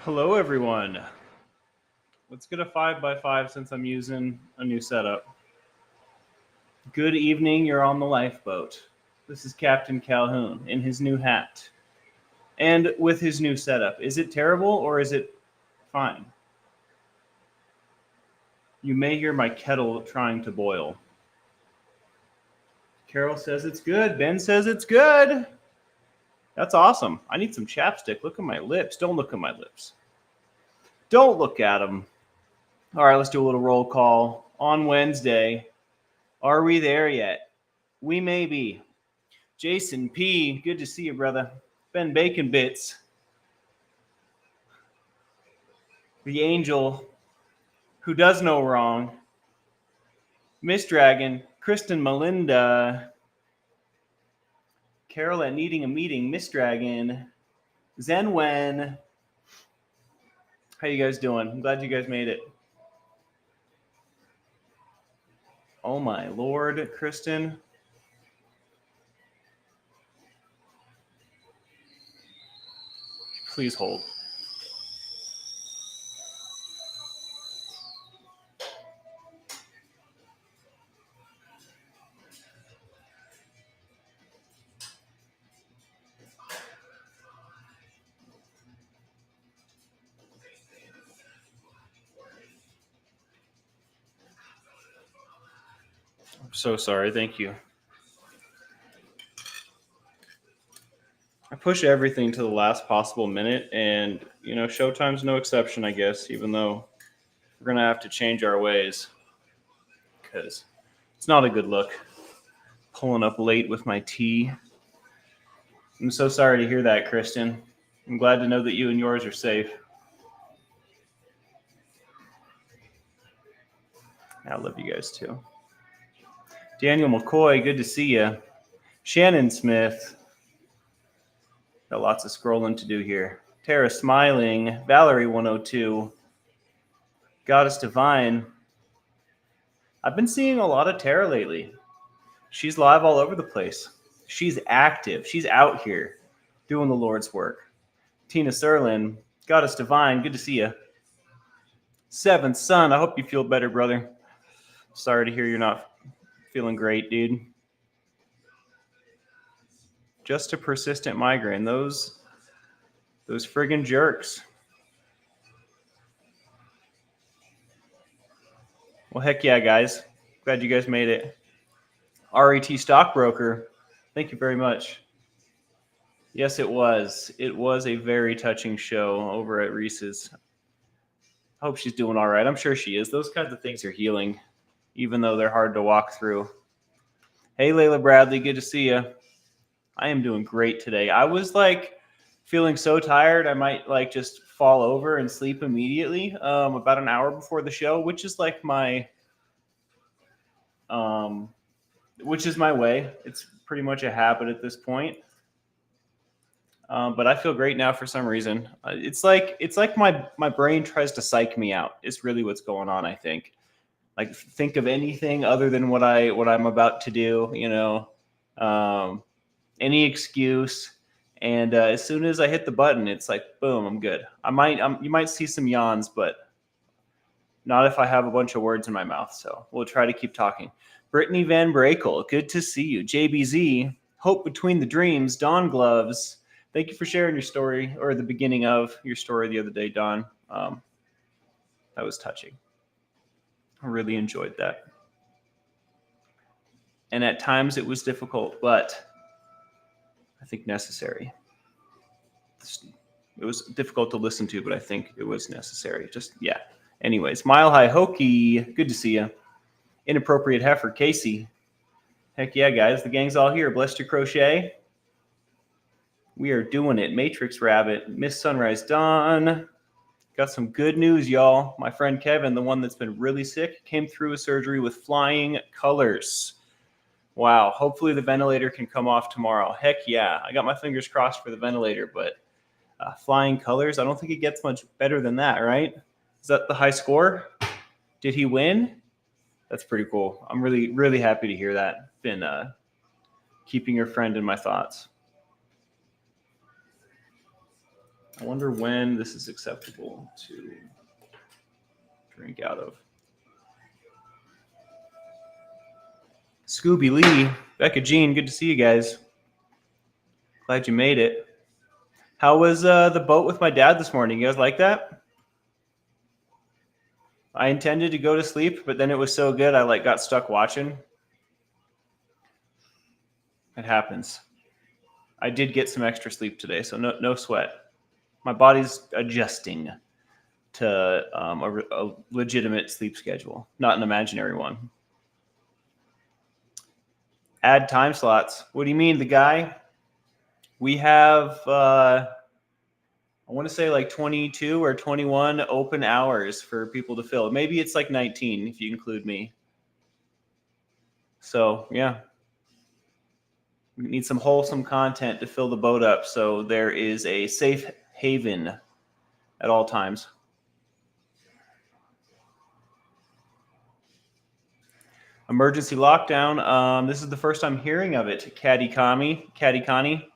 Hello, everyone. Let's get a 5x5 since I'm using a new setup. Good evening, you're on the lifeboat. This is Captain Calhoun in his new hat and with his new setup. Is it terrible or is it fine? You may hear my kettle trying to boil. Carol says it's good. Ben says it's good. That's awesome. I need some chapstick. Look at my lips. Don't look at my lips. Don't look at them. All right, let's do a little roll call on Wednesday. Are we there yet? We may be. Jason P., good to see you, brother. Ben Bacon Bits. The angel who does no wrong. Miss Dragon. Kristen Melinda. Carol at Needing a Meeting. Miss Dragon. Zen Wen. How you guys doing? I'm glad you guys made it. Oh my lord, Kristen. Please hold. I'm so sorry. Thank you. I push everything to the last possible minute, and, Showtime's no exception, I guess, even though we're going to have to change our ways because it's not a good look. Pulling up late with my tea. I'm so sorry to hear that, Kristen. I'm glad to know that you and yours are safe. I love you guys too. Daniel McCoy, good to see you. Shannon Smith. Got lots of scrolling to do here. Tara Smiling. Valerie 102. Goddess Divine. I've been seeing a lot of Tara lately. She's live all over the place. She's active. She's out here doing the Lord's work. Tina Serlin. Goddess Divine, good to see you. Seventh Son, I hope you feel better, brother. Sorry to hear you're not feeling great, dude. Just a persistent migraine. Those friggin' jerks. Well, heck yeah, guys. Glad you guys made it. RET Stockbroker, thank you very much. Yes, it was. It was a very touching show over at Reese's. I hope she's doing all right. I'm sure she is. Those kinds of things are healing, even though they're hard to walk through. Hey, Layla Bradley, good to see you. I am doing great today. I was feeling so tired I might just fall over and sleep immediately about an hour before the show, which is my way. It's pretty much a habit at this point. But I feel great now for some reason. It's like my brain tries to psych me out. It's really what's going on, I think. Think of anything other than what I'm about to do, any excuse. And as soon as I hit the button, it's boom, I'm good. You might see some yawns, but not if I have a bunch of words in my mouth. So we'll try to keep talking. Brittany Van Brakel, good to see you. JBZ, Hope Between the Dreams, Dawn Gloves. Thank you for sharing your story, or the beginning of your story the other day, Dawn. That was touching. I really enjoyed that. And at times it was difficult, but I think necessary. It was difficult to listen to, but I think it was necessary. Anyways, Mile High Hokey, good to see you. Inappropriate Heifer, Casey. Heck yeah, guys. The gang's all here. Blessed to Crochet. We are doing it. Matrix Rabbit, Miss Sunrise Dawn. Got some good news, y'all. My friend Kevin, the one that's been really sick, came through a surgery with flying colors. Wow. Hopefully the ventilator can come off tomorrow. Heck yeah. I got my fingers crossed for the ventilator, but flying colors, I don't think it gets much better than that, right? Is that the high score? Did he win? That's pretty cool. I'm really, really happy to hear that. Been keeping your friend in my thoughts. I wonder when this is acceptable to drink out of. Scooby Lee, Becca Jean, good to see you guys. Glad you made it. How was the boat with my dad this morning? You guys like that? I intended to go to sleep, but then it was so good I got stuck watching. It happens. I did get some extra sleep today, so no sweat. My body's adjusting to a legitimate sleep schedule, not an imaginary one. Add time slots. What do you mean, the guy? We have, I want to say 22 or 21 open hours for people to fill. Maybe it's 19 if you include me. So, yeah. We need some wholesome content to fill the boat up, so there is a safe haven at all times. Emergency lockdown. This is the first I'm hearing of it. Caddy Connie.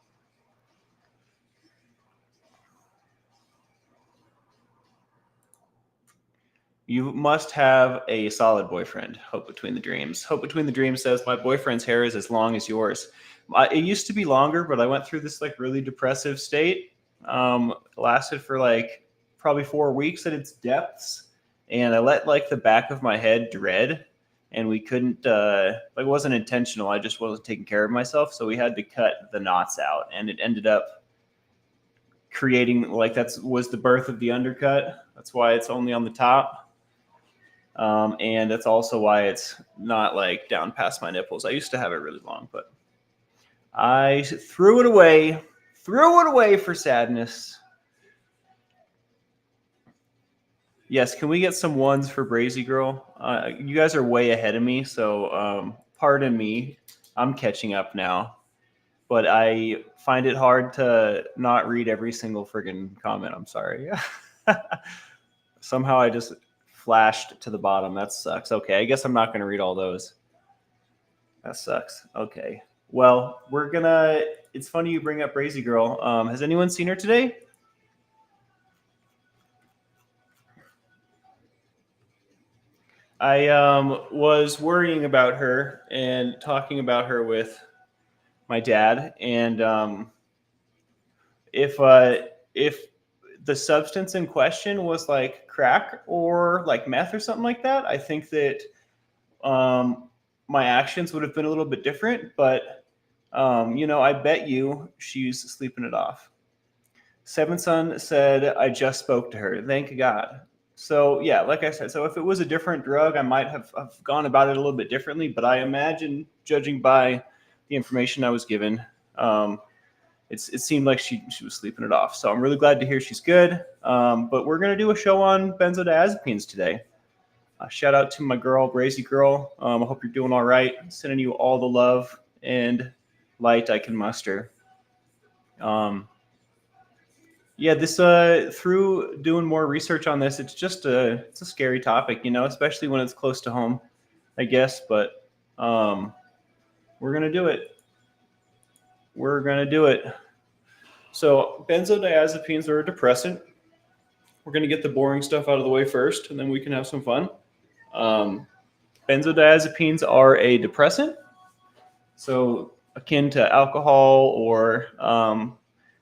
You must have a solid boyfriend. Hope Between the Dreams. Hope Between the Dreams says, my boyfriend's hair is as long as yours. It used to be longer, but I went through this really depressive state. It lasted for probably 4 weeks at its depths. And I let the back of my head dread. And we couldn't, it wasn't intentional. I just wasn't taking care of myself. So we had to cut the knots out. And it ended up creating, that was the birth of the undercut. That's why it's only on the top. And that's also why it's not down past my nipples. I used to have it really long, but I threw it away for sadness. Yes, can we get some ones for Brazy Girl? You guys are way ahead of me, so pardon me. I'm catching up now. But I find it hard to not read every single friggin' comment. I'm sorry. Somehow I just flashed to the bottom. That sucks. Okay, I guess I'm not going to read all those. That sucks. Okay. Well, it's funny you bring up Brazy Girl. Has anyone seen her today? I was worrying about her and talking about her with my dad, and if the substance in question was crack or meth or something like that, I think that my actions would have been a little bit different. But I bet you she's sleeping it off. Seven Son said, I just spoke to her. Thank God. So, yeah, like I said, so if it was a different drug, I might have gone about it a little bit differently. But I imagine, judging by the information I was given, it seemed like she was sleeping it off. So I'm really glad to hear she's good. But we're going to do a show on benzodiazepines today. Shout out to my girl, Brazy Girl. I hope you're doing all right. I'm sending you all the love and light I can muster. Yeah, this through doing more research on this, it's a scary topic, especially when it's close to home, I guess. But we're gonna do it. We're gonna do it. So benzodiazepines are a depressant. We're gonna get the boring stuff out of the way first, and then we can have some fun. Benzodiazepines are a depressant, so akin to alcohol or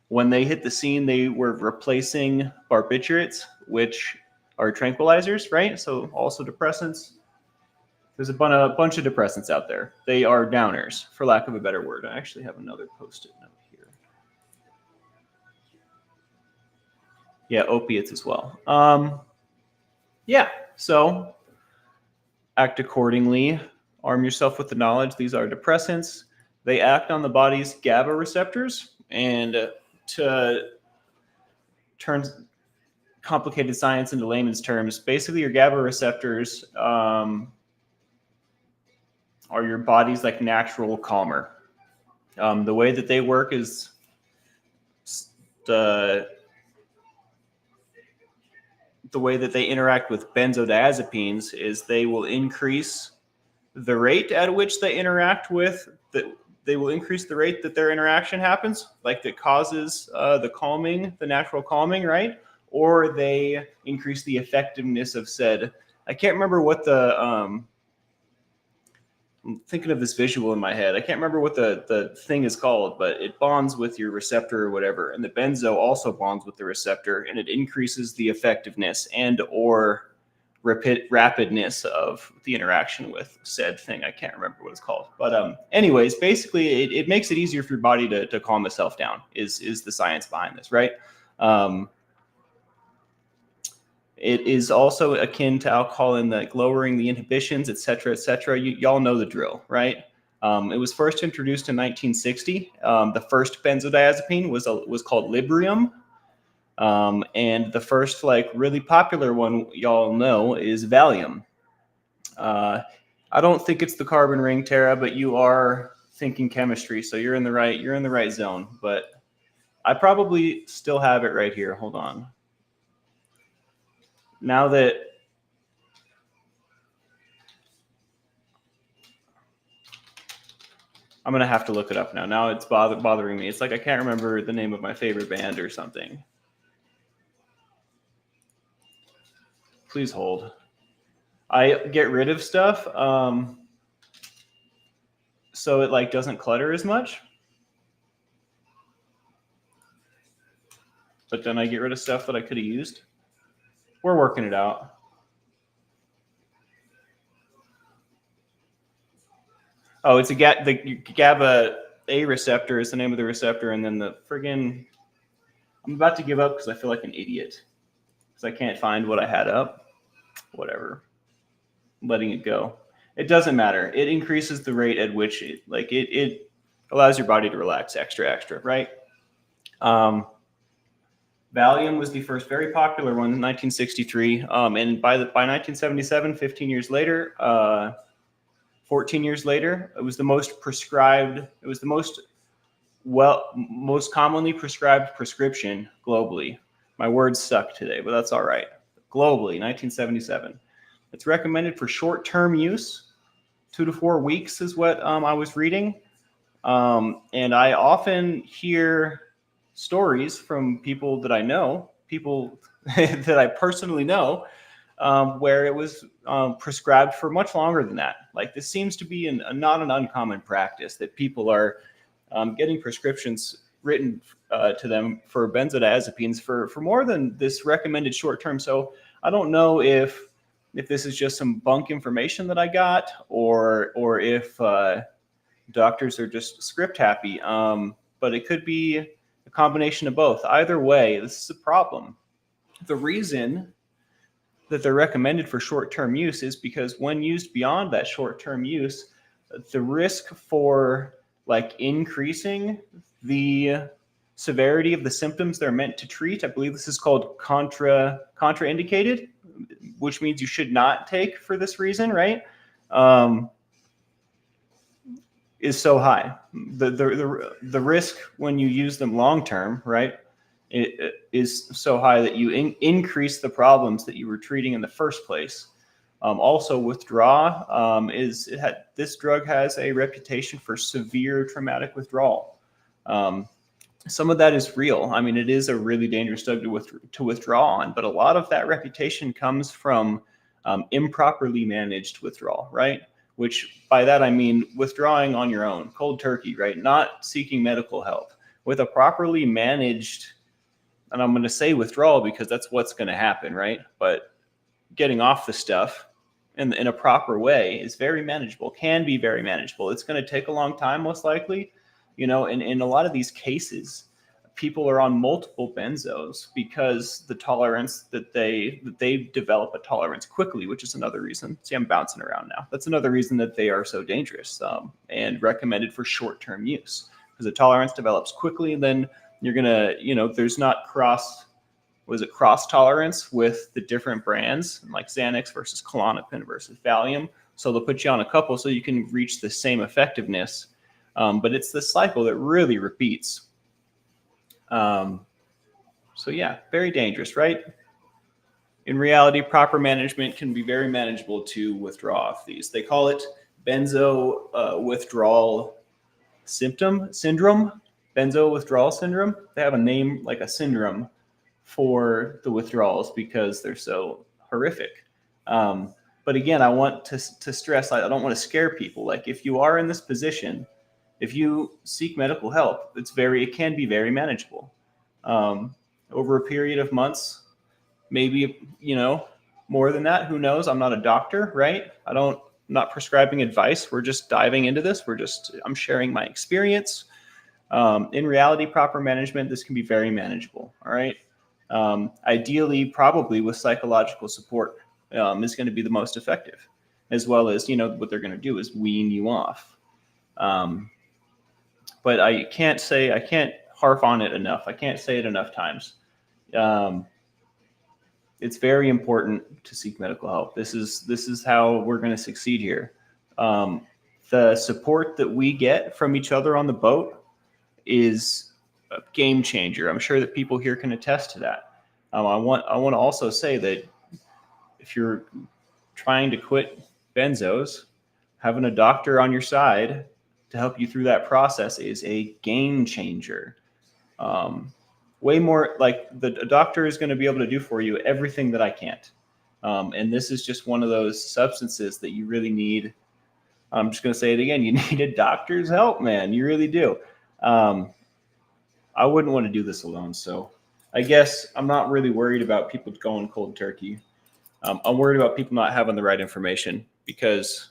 when they hit the scene, they were replacing barbiturates, which are tranquilizers, right? So also depressants. There's a bunch of depressants out there. They are downers, for lack of a better word. I actually have another Post-it note here. Yeah, opiates as well. Yeah, so act accordingly. Arm yourself with the knowledge. These are depressants. They act on the body's GABA receptors, and to turn complicated science into layman's terms, basically your GABA receptors are your body's natural calmer. The way that they work is the way that they interact with benzodiazepines is they will increase the rate at which they interact with they will increase the rate that their interaction happens, like that causes the calming, the natural calming, right? Or they increase the effectiveness of said. I can't remember what the I'm thinking of this visual in my head. I can't remember what the thing is called, but it bonds with your receptor or whatever. And the benzo also bonds with the receptor, and it increases the effectiveness and or rapidness of the interaction with said thing. I can't remember what it's called. But anyways, basically, it makes it easier for your body to calm itself down is the science behind this, right? It is also akin to alcohol in like lowering the inhibitions, et cetera, et cetera. Y'all know the drill, right? It was first introduced in 1960. The first benzodiazepine was called Librium. And the first like really popular one y'all know is Valium. I don't think it's the carbon ring, Tara, but you are thinking chemistry, so you're in the right zone. But I probably still have it right here. Hold on. Now that I'm gonna have to look it up now. Now it's bothering me. It's like I can't remember the name of my favorite band or something. Please hold. I get rid of stuff so it like doesn't clutter as much. But then I get rid of stuff that I could have used. We're working it out. Oh, it's the GABA A receptor is the name of the receptor, and then the friggin' I'm about to give up because I feel like an idiot because I can't find what I had up. Whatever. I'm letting it go. It doesn't matter. It increases the rate at which it allows your body to relax extra, right? Valium was the first very popular one in 1963, and by 1977, 15 years later, 14 years later, it was the most prescribed. It was the most commonly prescribed prescription globally. My words suck today, but that's all right. Globally, 1977. It's recommended for short-term use, 2 to 4 weeks is what I was reading, and I often hear stories from people that I know, people that I personally know, where it was prescribed for much longer than that. Like this seems to be not an uncommon practice that people are getting prescriptions written to them for benzodiazepines for more than this recommended short term. So I don't know if this is just some bunk information that I got, or if doctors are just script happy. But it could be a combination of both. Either way, this is a problem. The reason that they're recommended for short-term use is because when used beyond that short-term use, the risk for like increasing the severity of the symptoms they're meant to treat, I believe this is called contraindicated, which means you should not take for this reason, right? Is so high. The risk when you use them long term, right, it is so high that you increase the problems that you were treating in the first place. Also, withdrawal this drug has a reputation for severe traumatic withdrawal. Some of that is real. I mean, it is a really dangerous drug to withdraw on, but a lot of that reputation comes from improperly managed withdrawal, right? Which by that I mean withdrawing on your own, cold turkey, right? Not seeking medical help. With a properly managed, and I'm going to say withdrawal because that's what's going to happen, right? But getting off the stuff in a proper way is very manageable, can be very manageable. It's going to take a long time, most likely. You know, in a lot of these cases, people are on multiple benzos because the tolerance that they develop a tolerance quickly, which is another reason. See, I'm bouncing around now. That's another reason that they are so dangerous and recommended for short-term use, because the tolerance develops quickly. Then you're gonna, there's not cross tolerance with the different brands, like Xanax versus Klonopin versus Valium. So they'll put you on a couple so you can reach the same effectiveness. But it's the cycle that really repeats. So yeah, very dangerous, right? In reality, proper management can be very manageable to withdraw off these. They call it benzo withdrawal syndrome, benzo withdrawal syndrome. They have a name like a syndrome for the withdrawals because they're so horrific. But again, I want to stress, I don't want to scare people. Like if you are in this position, if you seek medical help, it can be very manageable. Over a period of months, maybe, more than that, who knows? I'm not a doctor, right? I'm not prescribing advice. We're just diving into this. I'm sharing my experience. In reality, proper management, this can be very manageable. All right. Ideally, probably with psychological support is going to be the most effective, as well as, what they're going to do is wean you off. But I can't harp on it enough. I can't say it enough times. It's very important to seek medical help. This is how we're going to succeed here. The support that we get from each other on the boat is a game changer. I'm sure that people here can attest to that. I want to also say that if you're trying to quit benzos, having a doctor on your side to help you through that process is a game changer. Way more, like a doctor is going to be able to do for you everything that I can't. And this is just one of those substances that you really need. I'm just going to say it again. You need a doctor's help, man. You really do. I wouldn't want to do this alone. So I guess I'm not really worried about people going cold turkey. I'm worried about people not having the right information, because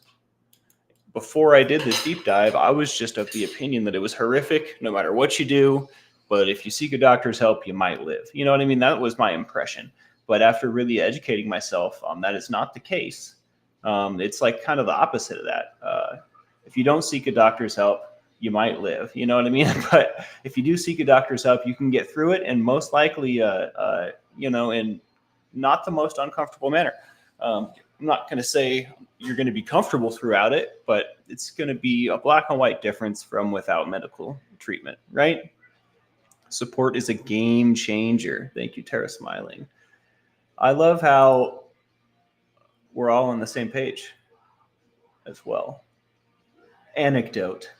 before I did this deep dive, I was just of the opinion that it was horrific no matter what you do. But if you seek a doctor's help, you might live. You know what I mean? That was my impression. But after really educating myself, that is not the case. It's like kind of the opposite of that. If you don't seek a doctor's help, you might live. You know what I mean? But if you do seek a doctor's help, you can get through it, and most likely, in not the most uncomfortable manner. I'm not going to say you're going to be comfortable throughout it, but it's going to be a black and white difference from without medical treatment, right? Support is a game changer. Thank you, Tara Smiling. I love how we're all on the same page as well. Anecdote.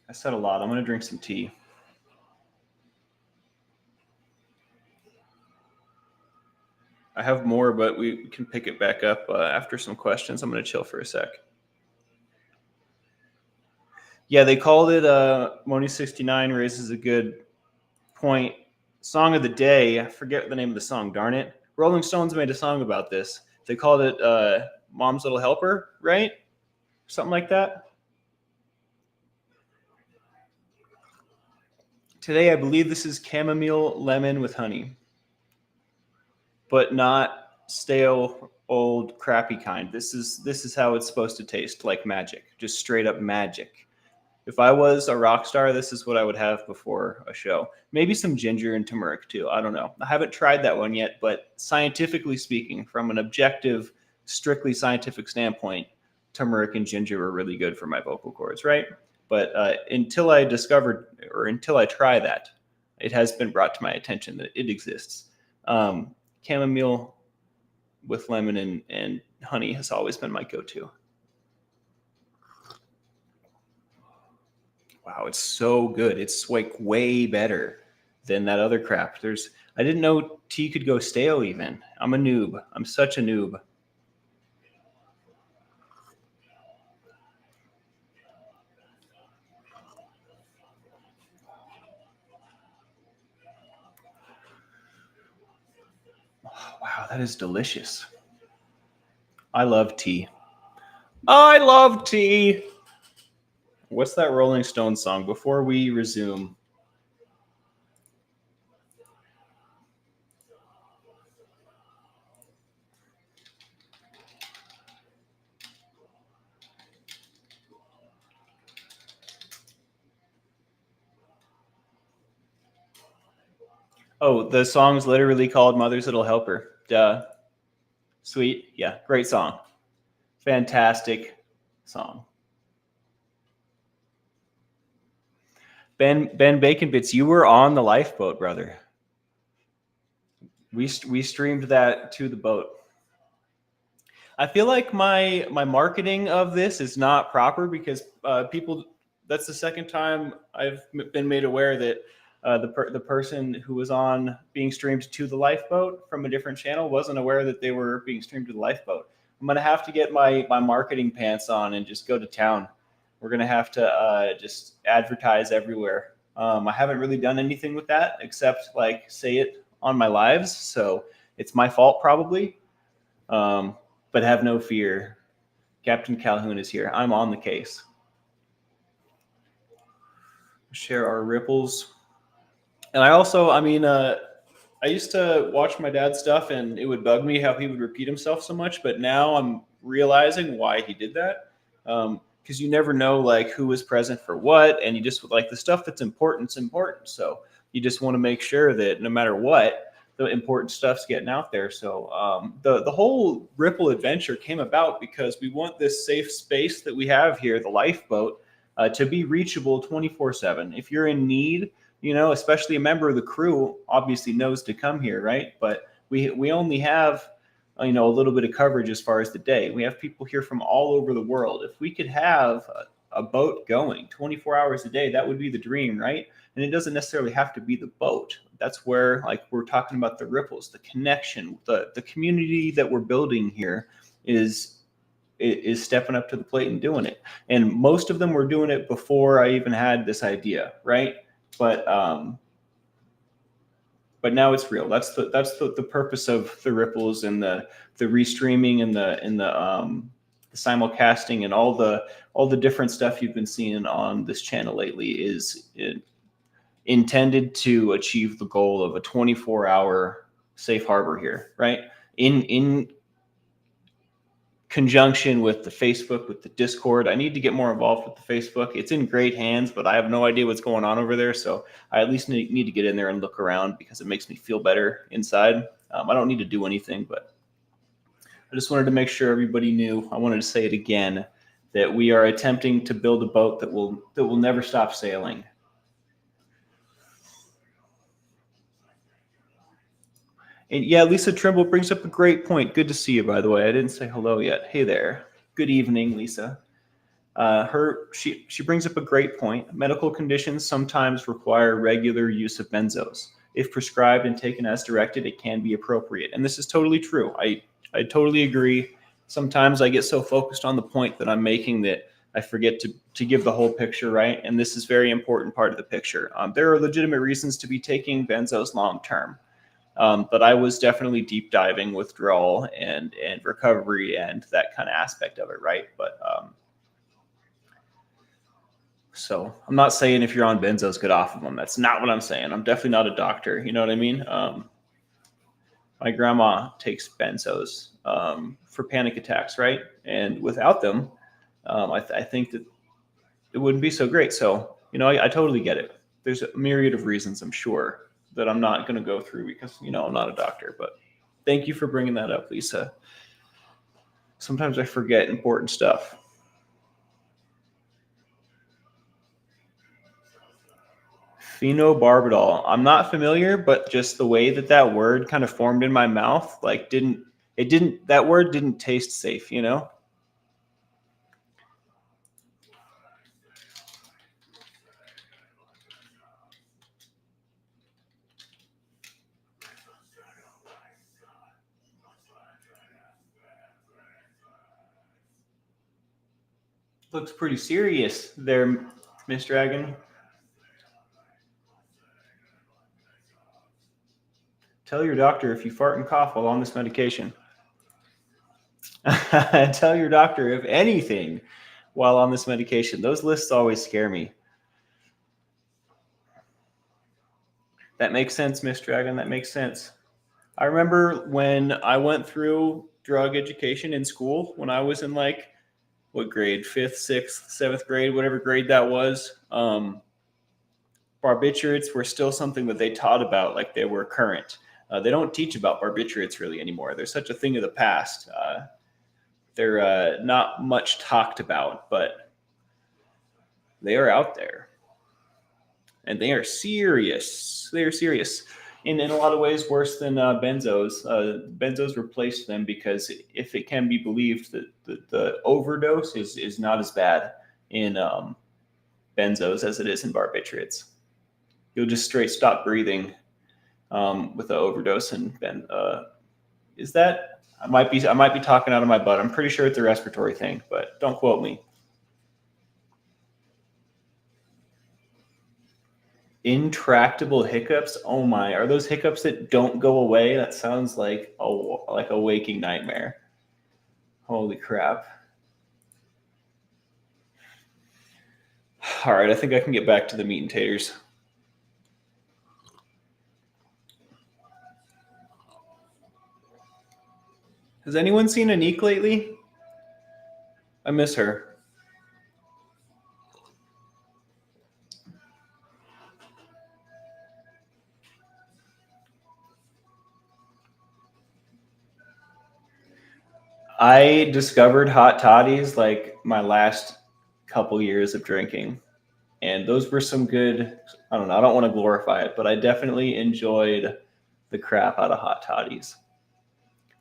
I said a lot. I'm going to drink some tea. I have more, but we can pick it back up after some questions. I'm going to chill for a sec. Yeah, they called it Moni69 raises a good point. Song of the day. I forget the name of the song, darn it. Rolling Stones made a song about this. They called it Mom's Little Helper, right? Something like that. Today, I believe this is chamomile lemon with honey, but not stale, old, crappy kind. This is how it's supposed to taste, like magic, just straight up magic. If I was a rock star, this is what I would have before a show. Maybe some ginger and turmeric too. I don't know. I haven't tried that one yet, but scientifically speaking, from an objective, strictly scientific standpoint, turmeric and ginger are really good for my vocal cords, right? But until I try that, it has been brought to my attention that it exists. Chamomile with lemon and honey has always been my go-to. Wow, it's so good. It's like way better than that other crap. I didn't know tea could go stale even. I'm a noob. I'm such a noob. Oh, wow, that is delicious. I love tea. I love tea. What's that Rolling Stones song before we resume? Oh, the song's literally called Mother's Little Helper. Duh. Sweet. Yeah, great song. Fantastic song. Ben Bacon Bits, you were on the lifeboat, brother. We streamed that to the boat. I feel like my marketing of this is not proper because people. That's the second time I've been made aware that the person who was on being streamed to the lifeboat from a different channel wasn't aware that they were being streamed to the lifeboat. I'm gonna have to get my marketing pants on and just go to town. We're gonna have to just advertise everywhere. I haven't really done anything with that except like say it on my lives, so it's my fault probably. But have no fear. Captain Calhoun is here. I'm on the case. Share our ripples. And I also, I mean, I used to watch my dad's stuff and it would bug me how he would repeat himself so much. But now I'm realizing why he did that. Because you never know like who was present for what. And you just like the stuff that's important's important. So you just want to make sure that no matter what, the important stuff's getting out there. So the whole Ripple adventure came about because we want this safe space that we have here, the lifeboat, to be reachable 24/7. If you're in need, you know, especially a member of the crew, obviously knows to come here, right? But we only have a little bit of coverage as far as the day. We have people here from all over the world. If we could have a boat going 24 hours a day, that would be the dream, right? And it doesn't necessarily have to be the boat. That's where, like, we're talking about the ripples, the connection, the community that we're building here is stepping up to the plate and doing it. And most of them were doing it before I even had this idea, right? But now it's real. That's the purpose of the ripples and the restreaming and the simulcasting and all the different stuff you've been seeing on this channel lately is intended to achieve the goal of a 24-hour safe harbor here, right? In conjunction with the Facebook, with the Discord. I need to get more involved with the Facebook. It's in great hands, but I have no idea what's going on over there. So I at least need to get in there and look around because it makes me feel better inside. I don't need to do anything, but I just wanted to make sure everybody knew. I wanted to say it again, that we are attempting to build a boat that will never stop sailing. And yeah, Lisa Trimble brings up a great point. Good to see you, by the way. I didn't say hello yet. Hey there. Good evening, Lisa. She brings up a great point. Medical conditions sometimes require regular use of benzos. If prescribed and taken as directed, it can be appropriate. And this is totally true. I totally agree. Sometimes I get so focused on the point that I'm making that I forget to give the whole picture, right? And this is a very important part of the picture. There are legitimate reasons to be taking benzos long term. But I was definitely deep diving withdrawal and recovery and that kind of aspect of it, right? But so I'm not saying if you're on benzos, get off of them. That's not what I'm saying. I'm definitely not a doctor. You know what I mean? My grandma takes benzos for panic attacks, right? And without them, I think that it wouldn't be so great. So, I totally get it. There's a myriad of reasons, I'm sure, that I'm not going to go through because, I'm not a doctor. But thank you for bringing that up, Lisa. Sometimes I forget important stuff. Phenobarbital. I'm not familiar, but just the way that word kind of formed in my mouth, like that word didn't taste safe, Looks pretty serious there, Miss Dragon. Tell your doctor if you fart and cough while on this medication. Tell your doctor if anything while on this medication. Those lists always scare me. That makes sense, Miss Dragon. That makes sense. I remember when I went through drug education in school when I was in what grade? 5th, 6th, 7th grade, whatever grade that was. Barbiturates were still something that they taught about like they were current. They don't teach about barbiturates really anymore. They're such a thing of the past. They're not much talked about, but they are out there. And they are serious. They are serious. in a lot of ways worse than benzos. Benzos replaced them because if it can be believed that the overdose is not as bad in benzos as it is in barbiturates. You'll just straight stop breathing with the overdose. And is that I might be talking out of my butt. I'm pretty sure it's a respiratory thing, but don't quote me. Intractable hiccups. Oh my, are those hiccups that don't go away? That sounds like a waking nightmare. Holy crap. All right, I think I can get back to the meat and taters. Has anyone seen Anique lately? I miss her. I discovered hot toddies like my last couple years of drinking. And those were some good, I don't know, I don't want to glorify it, but I definitely enjoyed the crap out of hot toddies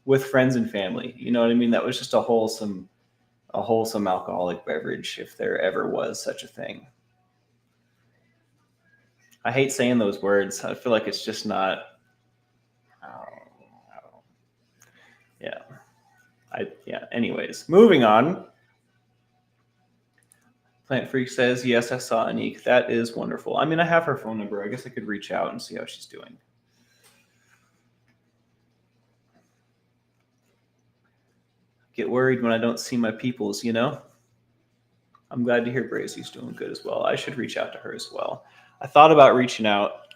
with friends and family. You know what I mean? That was just a wholesome alcoholic beverage, if there ever was such a thing. I hate saying those words. I feel like it's just not. Yeah. Anyways, moving on. Plant Freak says, yes, I saw Anique. That is wonderful. I mean, I have her phone number. I guess I could reach out and see how she's doing. Get worried when I don't see my peoples, you know? I'm glad to hear Brazy's doing good as well. I should reach out to her as well. I thought about reaching out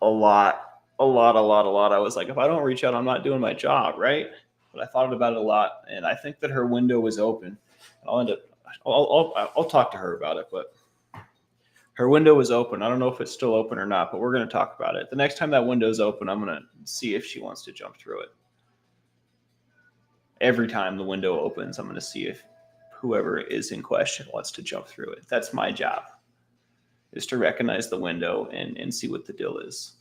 a lot. I was like, if I don't reach out, I'm not doing my job, right? But I thought about it a lot, and I think that her window was open. I'll talk to her about it, but her window was open. I don't know if it's still open or not, but we're going to talk about it. The next time that window is open, I'm going to see if she wants to jump through it. Every time the window opens, I'm going to see if whoever is in question wants to jump through it. That's my job, is to recognize the window and see what the deal is.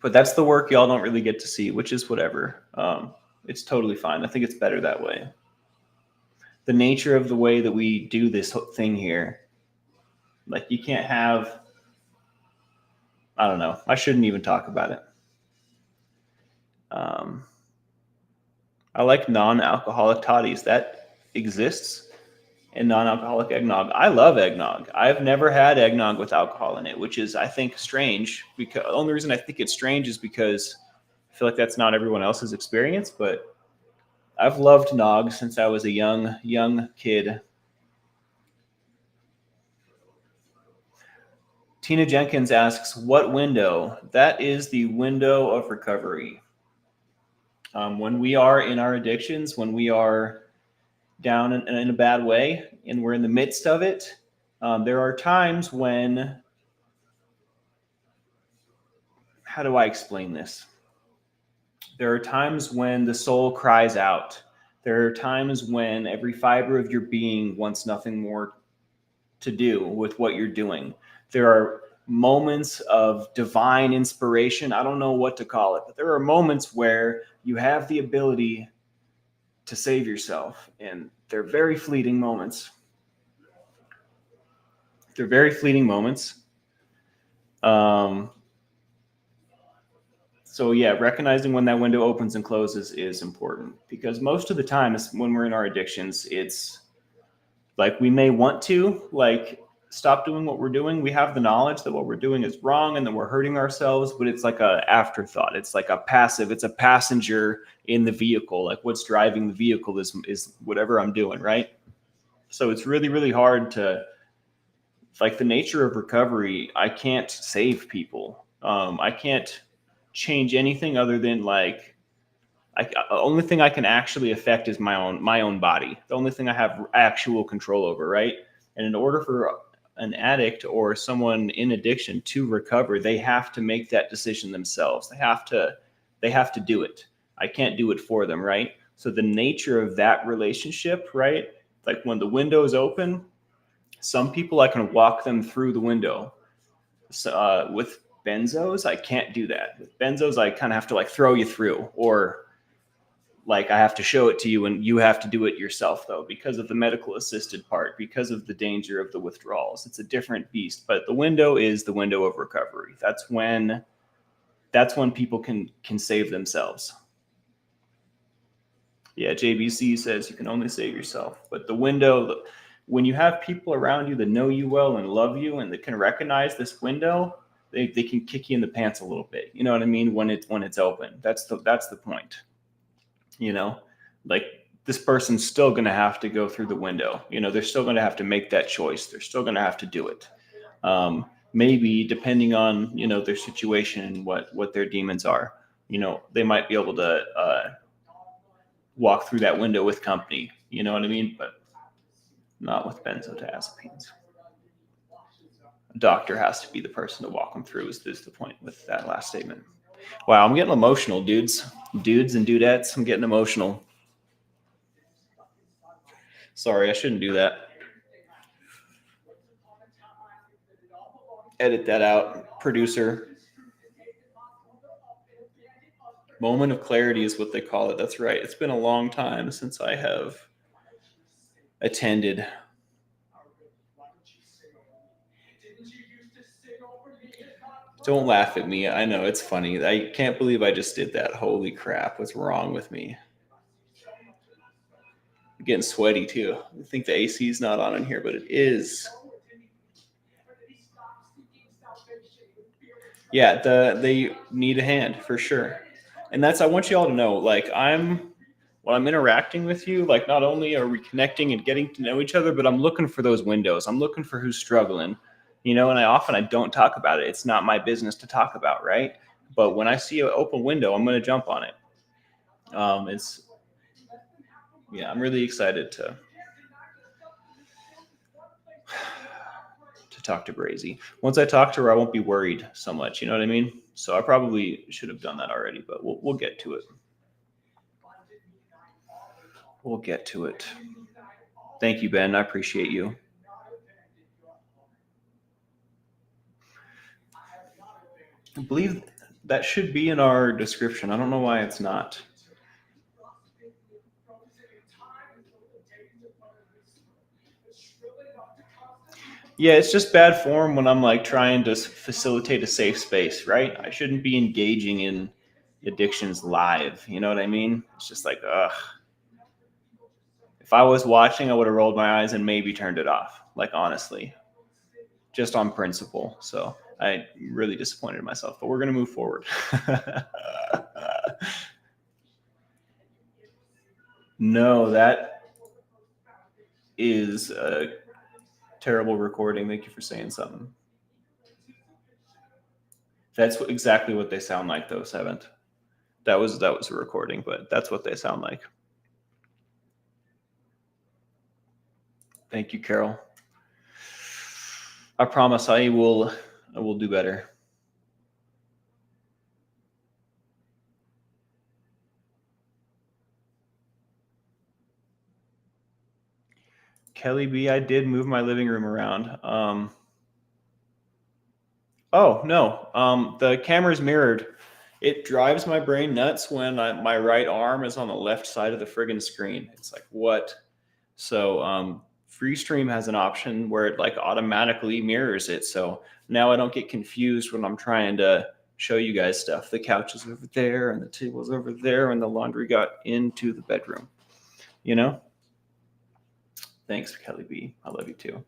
But that's the work y'all don't really get to see, which is whatever. It's totally fine. I think it's better that way. The nature of the way that we do this thing here, like you can't have, I don't know. I shouldn't even talk about it. I like non-alcoholic toddies. That exists. And non-alcoholic eggnog. I love eggnog. I've never had eggnog with alcohol in it, which is, I think, strange. Because the only reason I think it's strange is because I feel like that's not everyone else's experience. But I've loved nog since I was a young kid. Tina Jenkins asks, what window? That is the window of recovery. When we are in our addictions, when we are down in a bad way and we're in the midst of it, there are times when, how do I explain this? There are times when the soul cries out. There are times when every fiber of your being wants nothing more to do with what you're doing. There are moments of divine inspiration. I don't know what to call it, but there are moments where you have the ability to save yourself, and they're very fleeting moments. So yeah, recognizing when that window opens and closes is important, because most of the time when we're in our addictions, it's like we may want to stop doing what we're doing. We have the knowledge that what we're doing is wrong and that we're hurting ourselves, but it's like a afterthought. It's like it's a passenger in the vehicle. Like what's driving the vehicle is whatever I'm doing, right? So it's really, really hard to, like, the nature of recovery. I can't save people. I can't change anything other than the only thing I can actually affect is my own body. The only thing I have actual control over, right? And in order for an addict or someone in addiction to recover, they have to make that decision themselves. They have to do it. I can't do it for them, right? So the nature of that relationship, right? Like when the window is open, some people I can walk them through the window. with benzos, I can't do that. With benzos, I kind of have to like throw you through, or like I have to show it to you and you have to do it yourself, though, because of the medical assisted part, because of the danger of the withdrawals. It's a different beast. But the window is the window of recovery. That's when people can save themselves. Yeah, JBC says you can only save yourself. But the window, when you have people around you that know you well and love you and that can recognize this window, they can kick you in the pants a little bit. You know what I mean? When it's open. That's the point. Like this person's still going to have to go through the window. They're still going to have to make that choice. They're still going to have to do it. Maybe depending on, their situation and what their demons are, they might be able to walk through that window with company. You know what I mean? But not with benzodiazepines. A doctor has to be the person to walk them through is the point with that last statement. Wow, I'm getting emotional, dudes and dudettes. I'm getting emotional. Sorry, I shouldn't do that. Edit that out, producer. Moment of clarity is what they call it. That's right. It's been a long time since I have attended. Don't laugh at me. I know, it's funny. I can't believe I just did that. Holy crap. What's wrong with me? I'm getting sweaty too. I think the AC is not on in here, but it is. Yeah, they need a hand for sure. And I want you all to know, like when I'm interacting with you, like not only are we connecting and getting to know each other, but I'm looking for those windows. I'm looking for who's struggling, and I don't talk about it. It's not my business to talk about, right? But when I see an open window, I'm going to jump on it. I'm really excited to talk to Brazy. Once I talk to her, I won't be worried so much. You know what I mean? So I probably should have done that already, but we'll get to it. We'll get to it. Thank you, Ben. I appreciate you. I believe that should be in our description. I don't know why it's not. Yeah, it's just bad form when I'm like trying to facilitate a safe space, right? I shouldn't be engaging in addictions live. You know what I mean? It's just like, ugh. If I was watching, I would have rolled my eyes and maybe turned it off. Like, honestly, just on principle. So I'm really disappointed in myself, but we're going to move forward. No, that is a terrible recording. Thank you for saying something. That's exactly what they sound like, though, Seventh. That was a recording, but that's what they sound like. Thank you, Carol. I promise I will do better. Kelly B, I did move my living room around. Oh, no. The camera's mirrored. It drives my brain nuts when my right arm is on the left side of the friggin' screen. It's like, what? So FreeStream has an option where it like automatically mirrors it. So now I don't get confused when I'm trying to show you guys stuff. The couch is over there and the table's over there and the laundry got into the bedroom. Thanks, Kelly B. I love you too.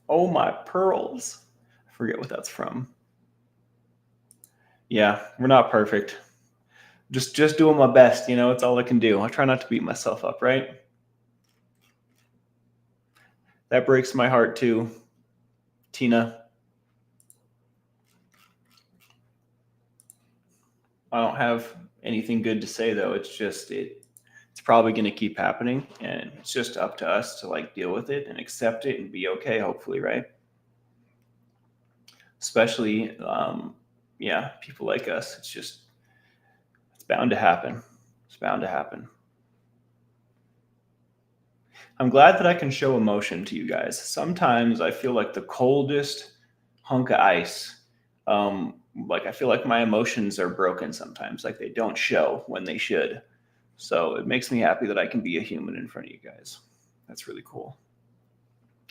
Oh, my pearls. I forget what that's from. Yeah, we're not perfect. Just doing my best, it's all I can do. I try not to beat myself up, right? That breaks my heart too, Tina. I don't have anything good to say though. It's just it's probably going to keep happening, and it's just up to us to like deal with it and accept it and be okay, hopefully, right? Especially people like us. It's bound to happen. It's bound to happen. I'm glad that I can show emotion to you guys. Sometimes I feel like the coldest hunk of ice. Like I feel like my emotions are broken sometimes, like they don't show when they should. So it makes me happy that I can be a human in front of you guys. That's really cool.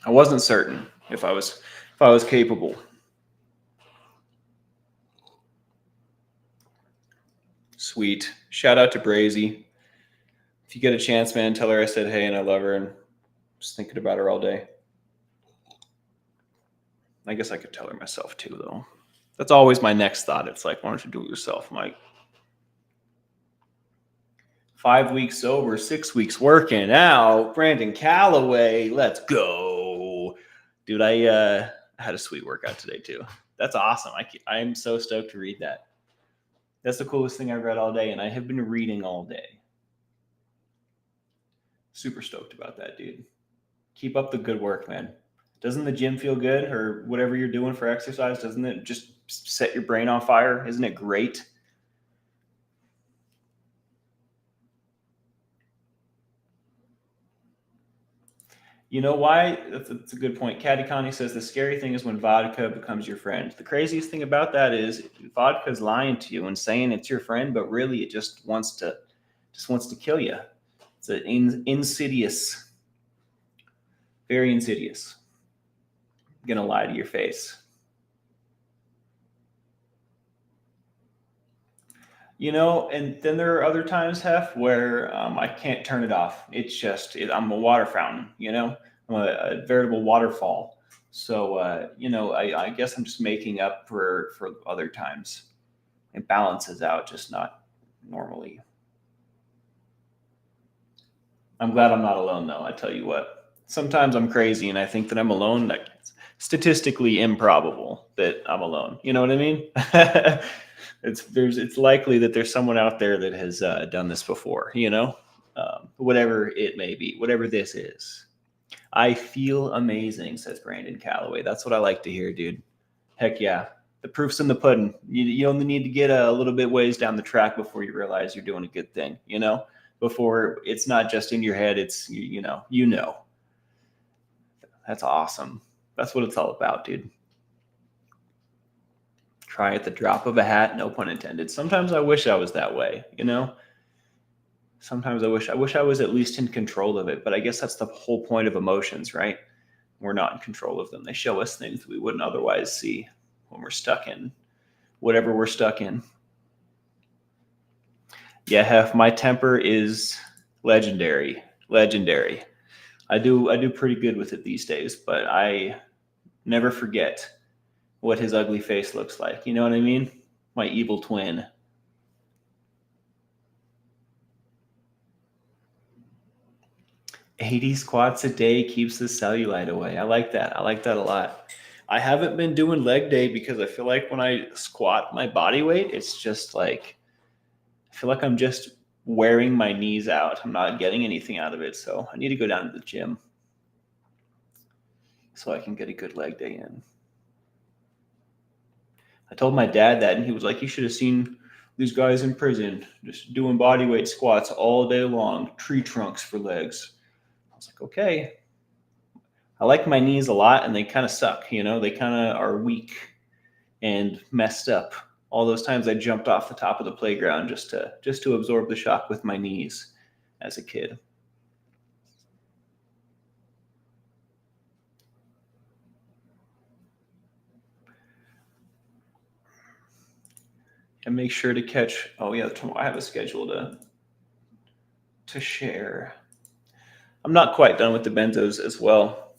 I wasn't certain if I was capable. Sweet. Shout out to Brazy. If you get a chance, man, tell her I said hey and I love her and just thinking about her all day. I guess I could tell her myself too, though. That's always my next thought. It's like, why don't you do it yourself, Mike? 5 weeks sober, 6 weeks working out. Brandon Calloway, let's go. Dude, I had a sweet workout today too. That's awesome. I'm so stoked to read that. That's the coolest thing I've read all day, and I have been reading all day. Super stoked about that, dude. Keep up the good work, man. Doesn't the gym feel good, or whatever you're doing for exercise? Doesn't it just set your brain on fire? Isn't it great? You know why? That's a good point. Caddy Connie says the scary thing is when vodka becomes your friend. The craziest thing about that is vodka's lying to you and saying it's your friend, but really it just wants to kill you. It's an insidious, very insidious. Gonna lie to your face. You know, and then there are other times, Hef, where I can't turn it off. It's just, I'm a water fountain, you know? I'm a veritable waterfall. So, you know, I guess I'm just making up for other times. It balances out, just not normally. I'm glad I'm not alone, though. I tell you what. Sometimes I'm crazy and I think that I'm alone. Like, it's statistically improbable that I'm alone. You know what I mean? It's likely that there's someone out there that has done this before, you know, whatever it may be, whatever this is. I feel amazing, says Brandon Calloway. That's what I like to hear, dude. Heck yeah. The proof's in the pudding. You only need to get a little bit ways down the track before you realize you're doing a good thing, you know, before it's not just in your head. It's, you know, that's awesome. That's what it's all about, dude. Try at the drop of a hat, no pun intended. Sometimes I wish I was that way, you know? Sometimes I wish I was at least in control of it, but I guess that's the whole point of emotions, right? We're not in control of them. They show us things we wouldn't otherwise see when we're stuck in whatever we're stuck in. Yeah, Hef, my temper is legendary. Legendary. I do pretty good with it these days, but I never forget what his ugly face looks like. You know what I mean? My evil twin. "80 squats a day keeps the cellulite away." I like that. I like that a lot. I haven't been doing leg day because I feel like when I squat my body weight, it's just like, I feel like I'm just wearing my knees out. I'm not getting anything out of it. So I need to go down to the gym so I can get a good leg day in. I told my dad that, and he was like, "You should have seen these guys in prison just doing body weight squats all day long, tree trunks for legs." I was like, okay. I like my knees a lot, and they kind of suck. You know, they kind of are weak and messed up. All those times I jumped off the top of the playground just to absorb the shock with my knees as a kid. And make sure to catch. Oh yeah, tomorrow I have a schedule to share. I'm not quite done with the benzos as well.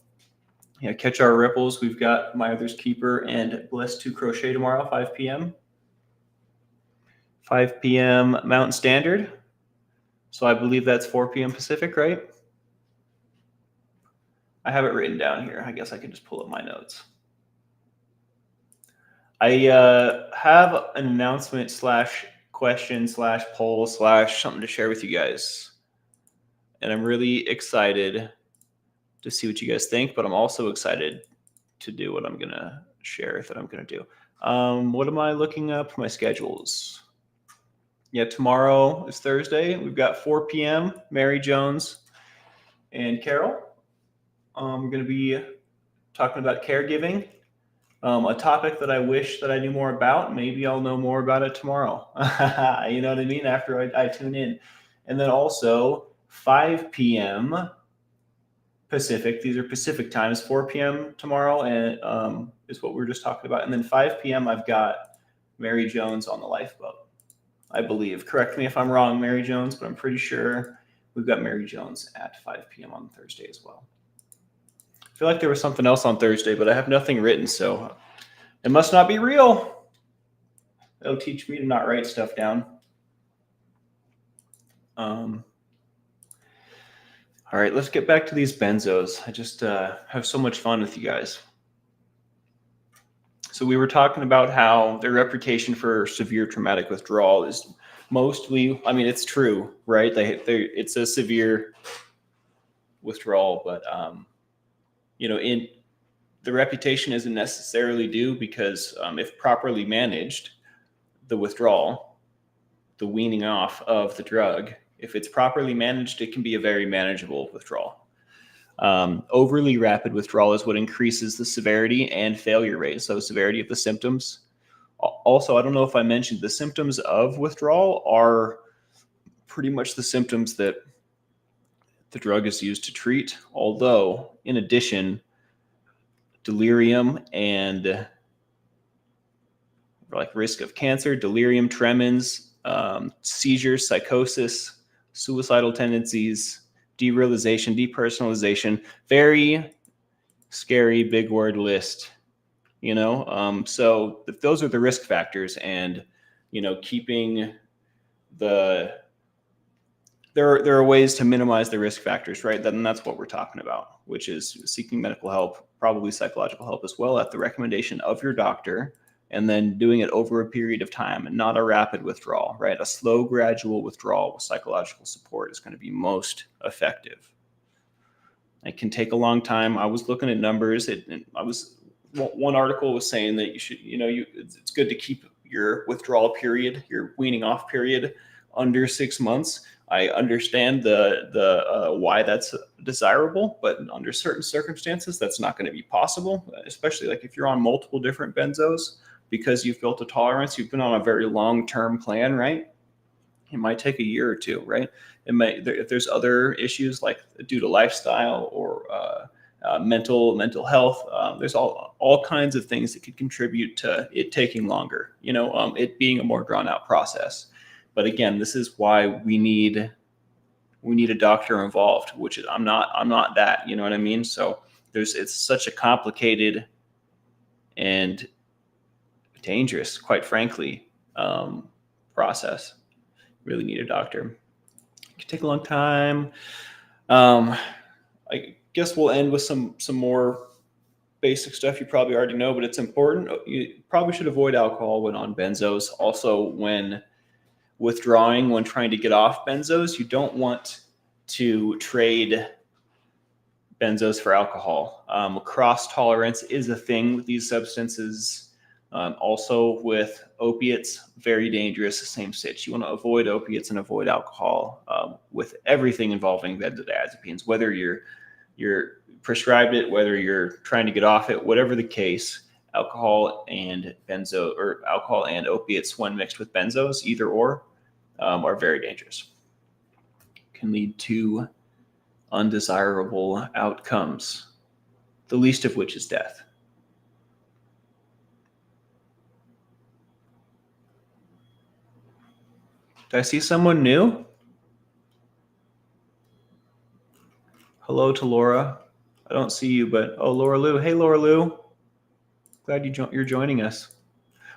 Yeah, catch our ripples. We've got My Other's Keeper and Blessed to Crochet tomorrow, 5 p.m. 5 p.m. Mountain Standard. So I believe that's 4 p.m. Pacific, right? I have it written down here. I guess I can just pull up my notes. I have an announcement / question / poll / something to share with you guys. And I'm really excited to see what you guys think, but I'm also excited to do what I'm going to share that I'm going to do. What am I looking up? My schedules. Yeah, tomorrow is Thursday. We've got 4 p.m. Mary Jones and Carol. We're going to be talking about caregiving, a topic that I wish that I knew more about. Maybe I'll know more about it tomorrow. You know what I mean? After I tune in. And then also 5 p.m. Pacific. These are Pacific times. 4 p.m. tomorrow and is what we were just talking about. And then 5 p.m. I've got Mary Jones on the lifeboat, I believe. Correct me if I'm wrong, Mary Jones, but I'm pretty sure we've got Mary Jones at 5 p.m. on Thursday as well. I feel like there was something else on Thursday, but I have nothing written, so it must not be real. It'll teach me to not write stuff down. All right, let's get back to these benzos. I just have so much fun with you guys. So we were talking about how their reputation for severe traumatic withdrawal is mostly, I mean, it's true, right? It's a severe withdrawal, but in the reputation isn't necessarily due because if properly managed, the withdrawal, the weaning off of the drug, if it's properly managed, it can be a very manageable withdrawal. Overly rapid withdrawal is what increases the severity and failure rate. So severity of the symptoms. Also, I don't know if I mentioned, the symptoms of withdrawal are pretty much the symptoms that the drug is used to treat. Although, in addition, delirium and like risk of cancer, delirium tremens, seizures, psychosis, suicidal tendencies, derealization, depersonalization, very scary big word list, so if those are the risk factors, and keeping there are ways to minimize the risk factors, right? Then that's what we're talking about, which is seeking medical help, probably psychological help as well, at the recommendation of your doctor, and then doing it over a period of time and not a rapid withdrawal, right? A slow, gradual withdrawal with psychological support is going to be most effective. It can take a long time. I was looking at numbers. One article was saying that you should, it's good to keep your withdrawal period, your weaning off period, under 6 months. I understand the why that's desirable, but under certain circumstances, that's not going to be possible, especially like if you're on multiple different benzos, because you've built a tolerance, you've been on a very long-term plan, right? It might take a year or two, right? If there's other issues like due to lifestyle or mental health, there's all kinds of things that could contribute to it taking longer, it being a more drawn out process. But again, this is why we need a doctor involved, which is I'm not that, you know what I mean? So it's such a complicated and dangerous, quite frankly, process. Really need a doctor. It can take a long time. I guess we'll end with some more basic stuff you probably already know, but it's important. You probably should avoid alcohol when on benzos. Also, when withdrawing, when trying to get off benzos, you don't want to trade benzos for alcohol. Cross tolerance is a thing with these substances. Also with opiates, very dangerous, same sitch. You want to avoid opiates and avoid alcohol with everything involving benzodiazepines, whether you're prescribed it, whether you're trying to get off it, whatever the case. Alcohol and opiates, when mixed with benzos, either or, are very dangerous. Can lead to undesirable outcomes, the least of which is death. Did I see someone new? Hello to Laura. I don't see you, but Laura Lou. Hey, Laura Lou. Glad you're joining us.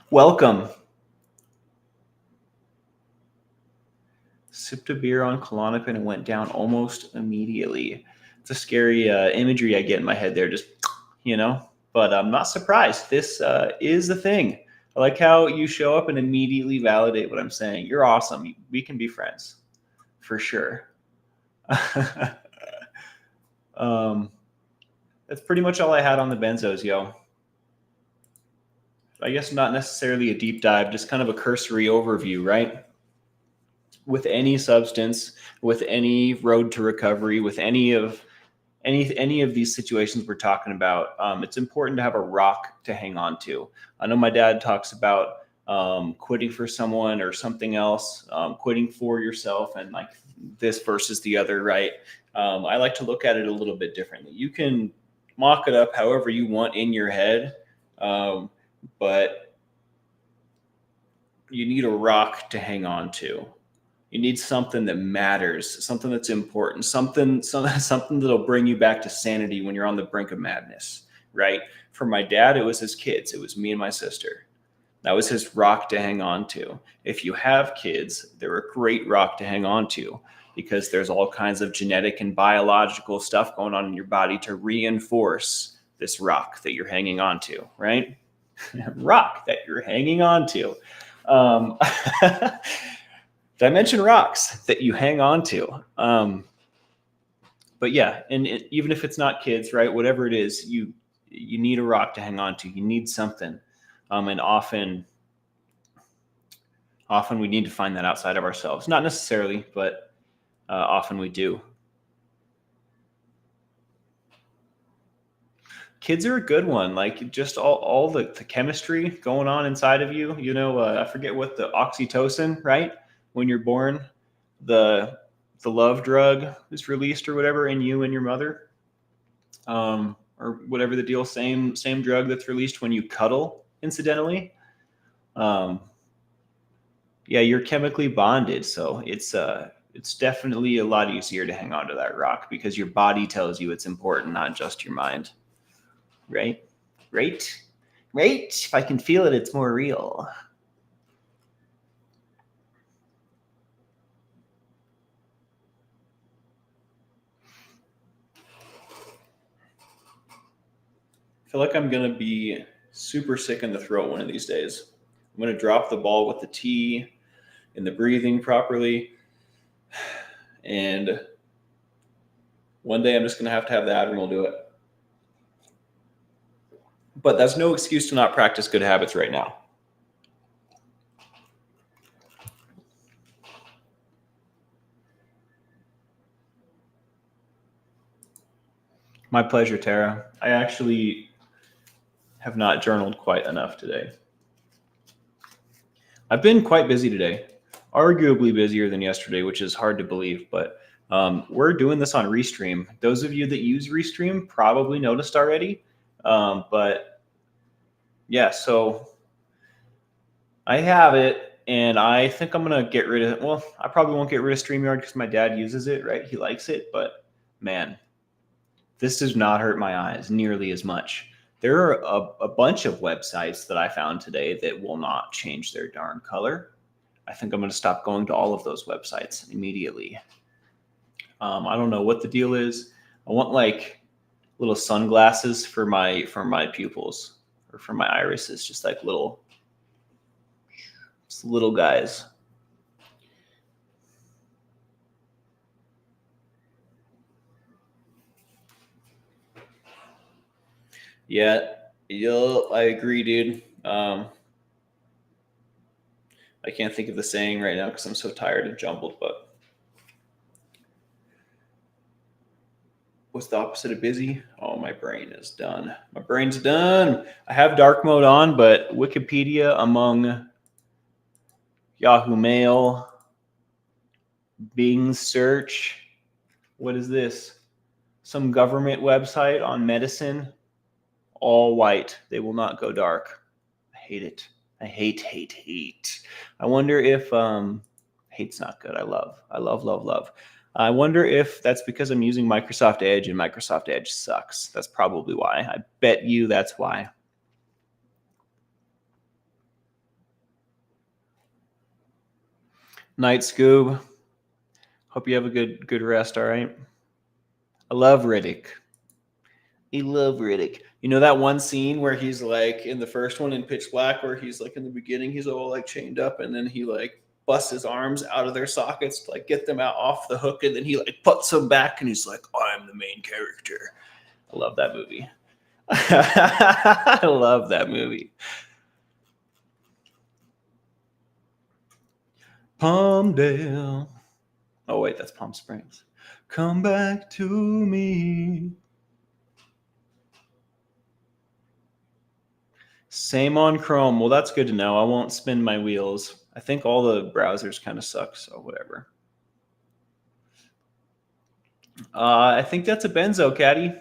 Welcome. Sipped a beer on Klonopin and went down almost immediately. It's a scary imagery I get in my head there, just, but I'm not surprised. This is a thing. I like how you show up and immediately validate what I'm saying. You're awesome. We can be friends for sure. That's pretty much all I had on the benzos, yo. I guess not necessarily a deep dive, just kind of a cursory overview, right? With any substance, with any road to recovery, with any of any of these situations we're talking about, it's important to have a rock to hang on to. I know my dad talks about quitting for someone or something else, quitting for yourself, and like this versus the other, right? I like to look at it a little bit differently. You can mock it up however you want in your head, but you need a rock to hang on to. You need something that matters, something that's important, something that'll bring you back to sanity when you're on the brink of madness, right? For my dad, it was his kids. It was me and my sister. That was his rock to hang on to. If you have kids, they're a great rock to hang on to because there's all kinds of genetic and biological stuff going on in your body to reinforce this rock that you're hanging on to, right? Rock that you're hanging on to. Did I mention rocks that you hang on to? But yeah, and even if it's not kids, right? Whatever it is, you need a rock to hang on to. You need something, and often we need to find that outside of ourselves. Not necessarily, but often we do. Kids are a good one. Like just all the chemistry going on inside of you. You know, I forget what the oxytocin, right? When you're born, the love drug is released or whatever in you and your mother, or whatever the deal. Same drug that's released when you cuddle, incidentally. Yeah, you're chemically bonded, so it's definitely a lot easier to hang on to that rock because your body tells you it's important, not just your mind. Right? If I can feel it, it's more real. I feel like I'm going to be super sick in the throat one of these days. I'm going to drop the ball with the tea and the breathing properly. And one day I'm just going to have the Admiral do it. But that's no excuse to not practice good habits right now. My pleasure, Tara. I actually have not journaled quite enough today. I've been quite busy today, arguably busier than yesterday, which is hard to believe, but we're doing this on Restream. Those of you that use Restream probably noticed already, but yeah, so I have it, and I think I'm going to get rid of it. Well, I probably won't get rid of StreamYard because my dad uses it, right? He likes it, but man, this does not hurt my eyes nearly as much. There are a bunch of websites that I found today that will not change their darn color. I think I'm going to stop going to all of those websites immediately. I don't know what the deal is. I want like little sunglasses for my pupils or for my irises, just like little guys. Yeah, I agree, dude. I can't think of the saying right now because I'm so tired and jumbled, but what's the opposite of busy? Oh, my brain is done. My brain's done. I have dark mode on, but Wikipedia among Yahoo Mail, Bing search. What is this? Some government website on medicine. All white. They will not go dark. I hate it. I hate. I wonder if hate's not good. I love. I wonder if that's because I'm using Microsoft Edge and Microsoft Edge sucks. That's probably why. I bet you that's why. Night, Scoob. Hope you have a good rest, all right? I love Riddick. You know that one scene where he's like in the first one in Pitch Black where he's like in the beginning, he's all like chained up and then he like busts his arms out of their sockets to like get them out off the hook and then he like puts them back and he's like, I'm the main character. I love that movie. I love that movie. Palmdale. Oh, wait, that's Palm Springs. Come back to me. Same on Chrome. Well, that's good to know. I won't spin my wheels. I think all the browsers kind of suck, so whatever. I think that's a benzo, Caddy.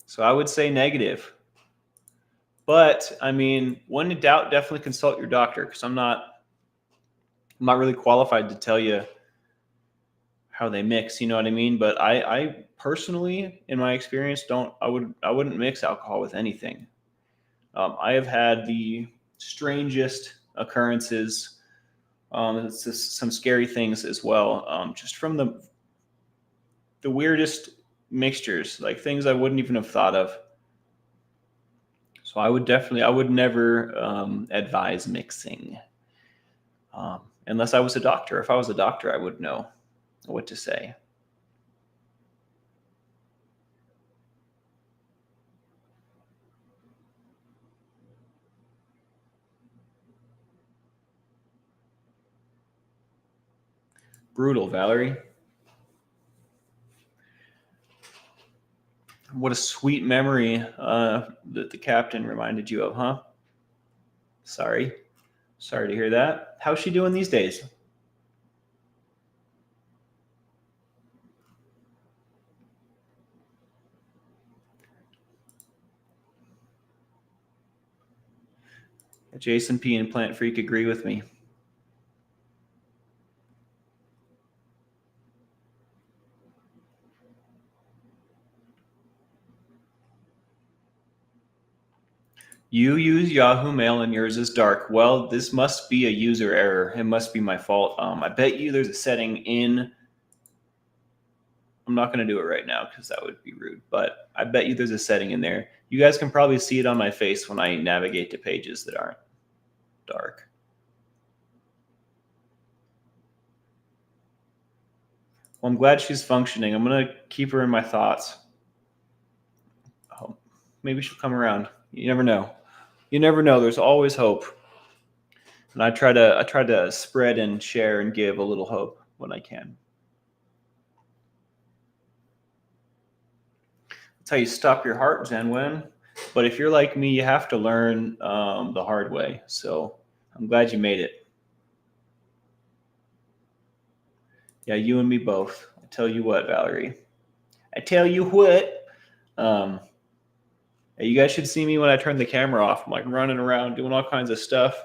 So I would say negative. But, I mean, when in doubt, definitely consult your doctor, because I'm not really qualified to tell you how they mix, you know what I mean? But I personally, in my experience, I wouldn't mix alcohol with anything. I have had the strangest occurrences, it's just some scary things as well, just from the weirdest mixtures, like things I wouldn't even have thought of. So I would never advise mixing, unless I was a doctor. If I was a doctor, I would know what to say. Brutal, Valerie. What a sweet memory that the captain reminded you of, huh? Sorry to hear that. How's she doing these days? Jason P and Plant Freak agree with me. You use Yahoo Mail and yours is dark. Well, this must be a user error. It must be my fault. I bet you there's a setting in. I'm not going to do it right now because that would be rude, but I bet you there's a setting in there. You guys can probably see it on my face when I navigate to pages that aren't dark. Well, I'm glad she's functioning. I'm going to keep her in my thoughts. Oh, maybe she'll come around. You never know. You never know. There's always hope. And I try to spread and share and give a little hope when I can. That's how you stop your heart, Zenwen. But if you're like me, you have to learn the hard way. So I'm glad you made it. Yeah, you and me both. I tell you what, Valerie. I tell you what. You guys should see me when I turn the camera off. I'm like running around doing all kinds of stuff.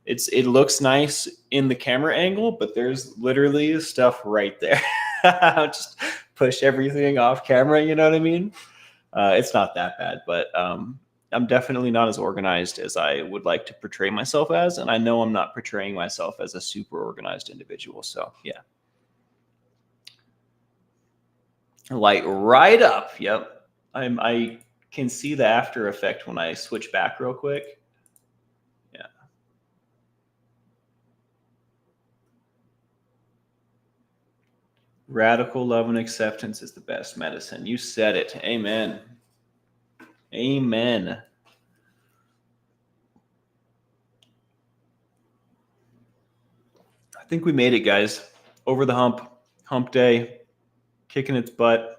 It looks nice in the camera angle, but there's literally stuff right there. Just push everything off camera. You know what I mean? It's not that bad, but I'm definitely not as organized as I would like to portray myself as, and I know I'm not portraying myself as a super organized individual. So yeah, light right up. Yep, I can see the after effect when I switch back real quick. Yeah. Radical love and acceptance is the best medicine. You said it. Amen. Amen. I think we made it, guys. Over the hump. Hump day. Kicking its butt.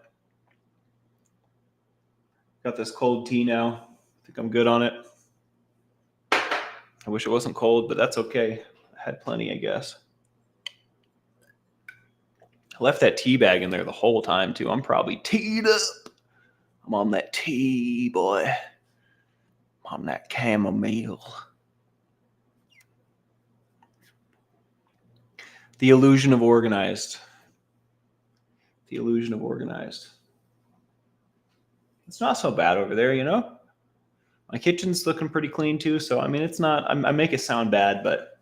Got this cold tea now. I think I'm good on it. I wish it wasn't cold, but that's okay. I had plenty, I guess. I left that tea bag in there the whole time, too. I'm probably teed up. I'm on that tea, boy. I'm on that chamomile. The illusion of organized. The illusion of organized. It's not so bad over there, you know? My kitchen's looking pretty clean, too. So, I mean, it's not, I make it sound bad, but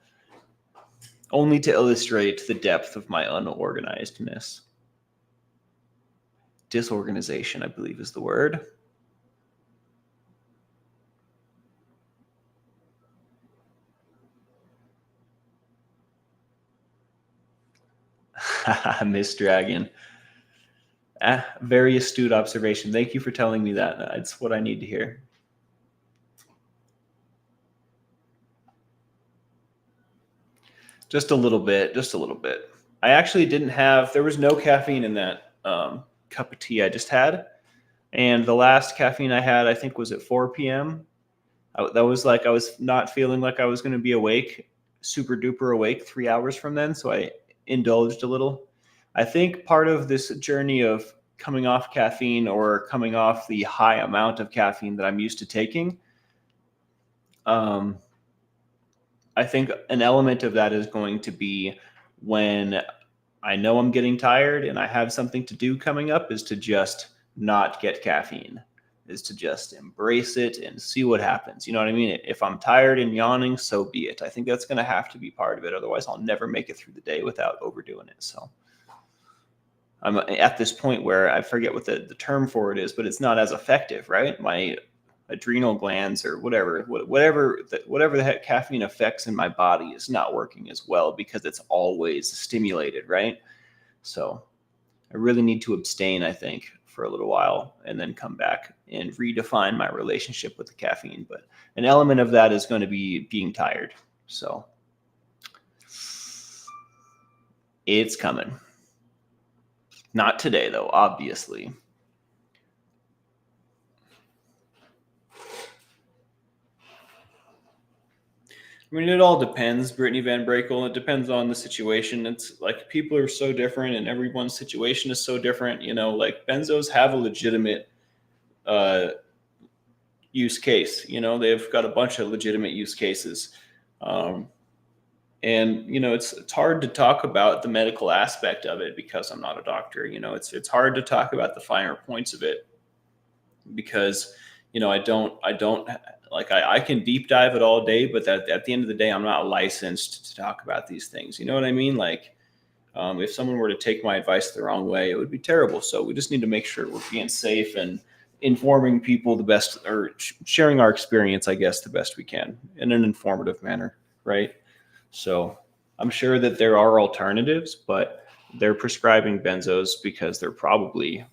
only to illustrate the depth of my unorganizedness. Disorganization, I believe, is the word. Miss Dragon. Very astute observation. Thank you for telling me that. It's what I need to hear. Just a little bit. Just a little bit. I actually didn't have. There was no caffeine in that cup of tea I just had, and the last caffeine I had, I think, was at 4 p.m. That was like I was not feeling like I was going to be awake, super duper awake 3 hours from then. So I indulged a little. I think part of this journey of coming off caffeine or coming off the high amount of caffeine that I'm used to taking, I think an element of that is going to be when I know I'm getting tired and I have something to do coming up, is to just not get caffeine, is to just embrace it and see what happens. You know what I mean? If I'm tired and yawning, so be it. I think that's going to have to be part of it. Otherwise, I'll never make it through the day without overdoing it. So I'm at this point where I forget what the term for it is, but it's not as effective, right? My adrenal glands or whatever the heck caffeine affects in my body is not working as well because it's always stimulated, right? So I really need to abstain, I think, for a little while and then come back and redefine my relationship with the caffeine. But an element of that is going to be being tired. So it's coming. Not today, though, obviously. I mean, it all depends, Brittany Van Brakel. It depends on the situation. It's like people are so different and everyone's situation is so different. You know, like benzos have a legitimate use case. You know, they've got a bunch of legitimate use cases. And, you know, it's hard to talk about the medical aspect of it because I'm not a doctor. You know, it's hard to talk about the finer points of it because, you know, I don't like I can deep dive it all day, but at the end of the day, I'm not licensed to talk about these things. You know what I mean? Like, if someone were to take my advice the wrong way, it would be terrible. So we just need to make sure we're being safe and informing people the best, or sharing our experience, I guess, the best we can in an informative manner, right? So I'm sure that there are alternatives, but they're prescribing benzos because they're probably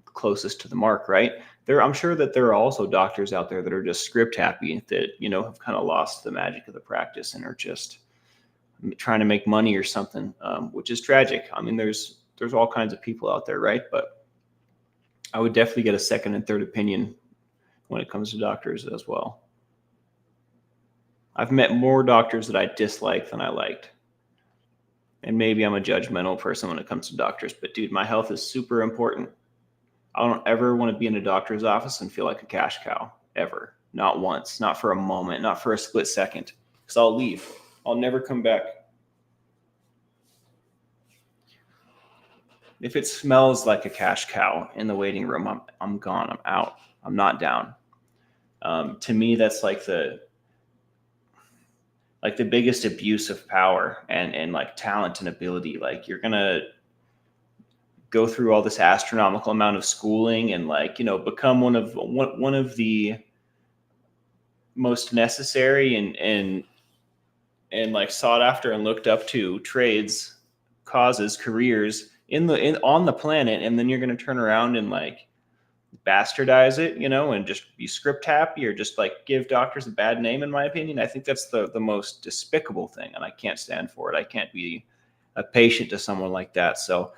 closest to the mark, right? I'm sure that there are also doctors out there that are just script happy that, you know, have kind of lost the magic of the practice and are just trying to make money or something, which is tragic. I mean, there's all kinds of people out there, right? But I would definitely get a second and third opinion when it comes to doctors as well. I've met more doctors that I disliked than I liked. And maybe I'm a judgmental person when it comes to doctors, but dude, my health is super important. I don't ever want to be in a doctor's office and feel like a cash cow, ever. Not once, not for a moment, not for a split second, because I'll leave. I'll never come back. If it smells like a cash cow in the waiting room, I'm gone. I'm out. I'm not down. To me, that's like the biggest abuse of power and like talent and ability. Like, you're gonna go through all this astronomical amount of schooling and, like, you know, become one of the most necessary and like sought after and looked up to trades, causes, careers on the planet, and then you're going to turn around and like bastardize it, you know, and just be script happy or just like give doctors a bad name. In my opinion, I think that's the most despicable thing, and I can't stand for it. I can't be a patient to someone like that. So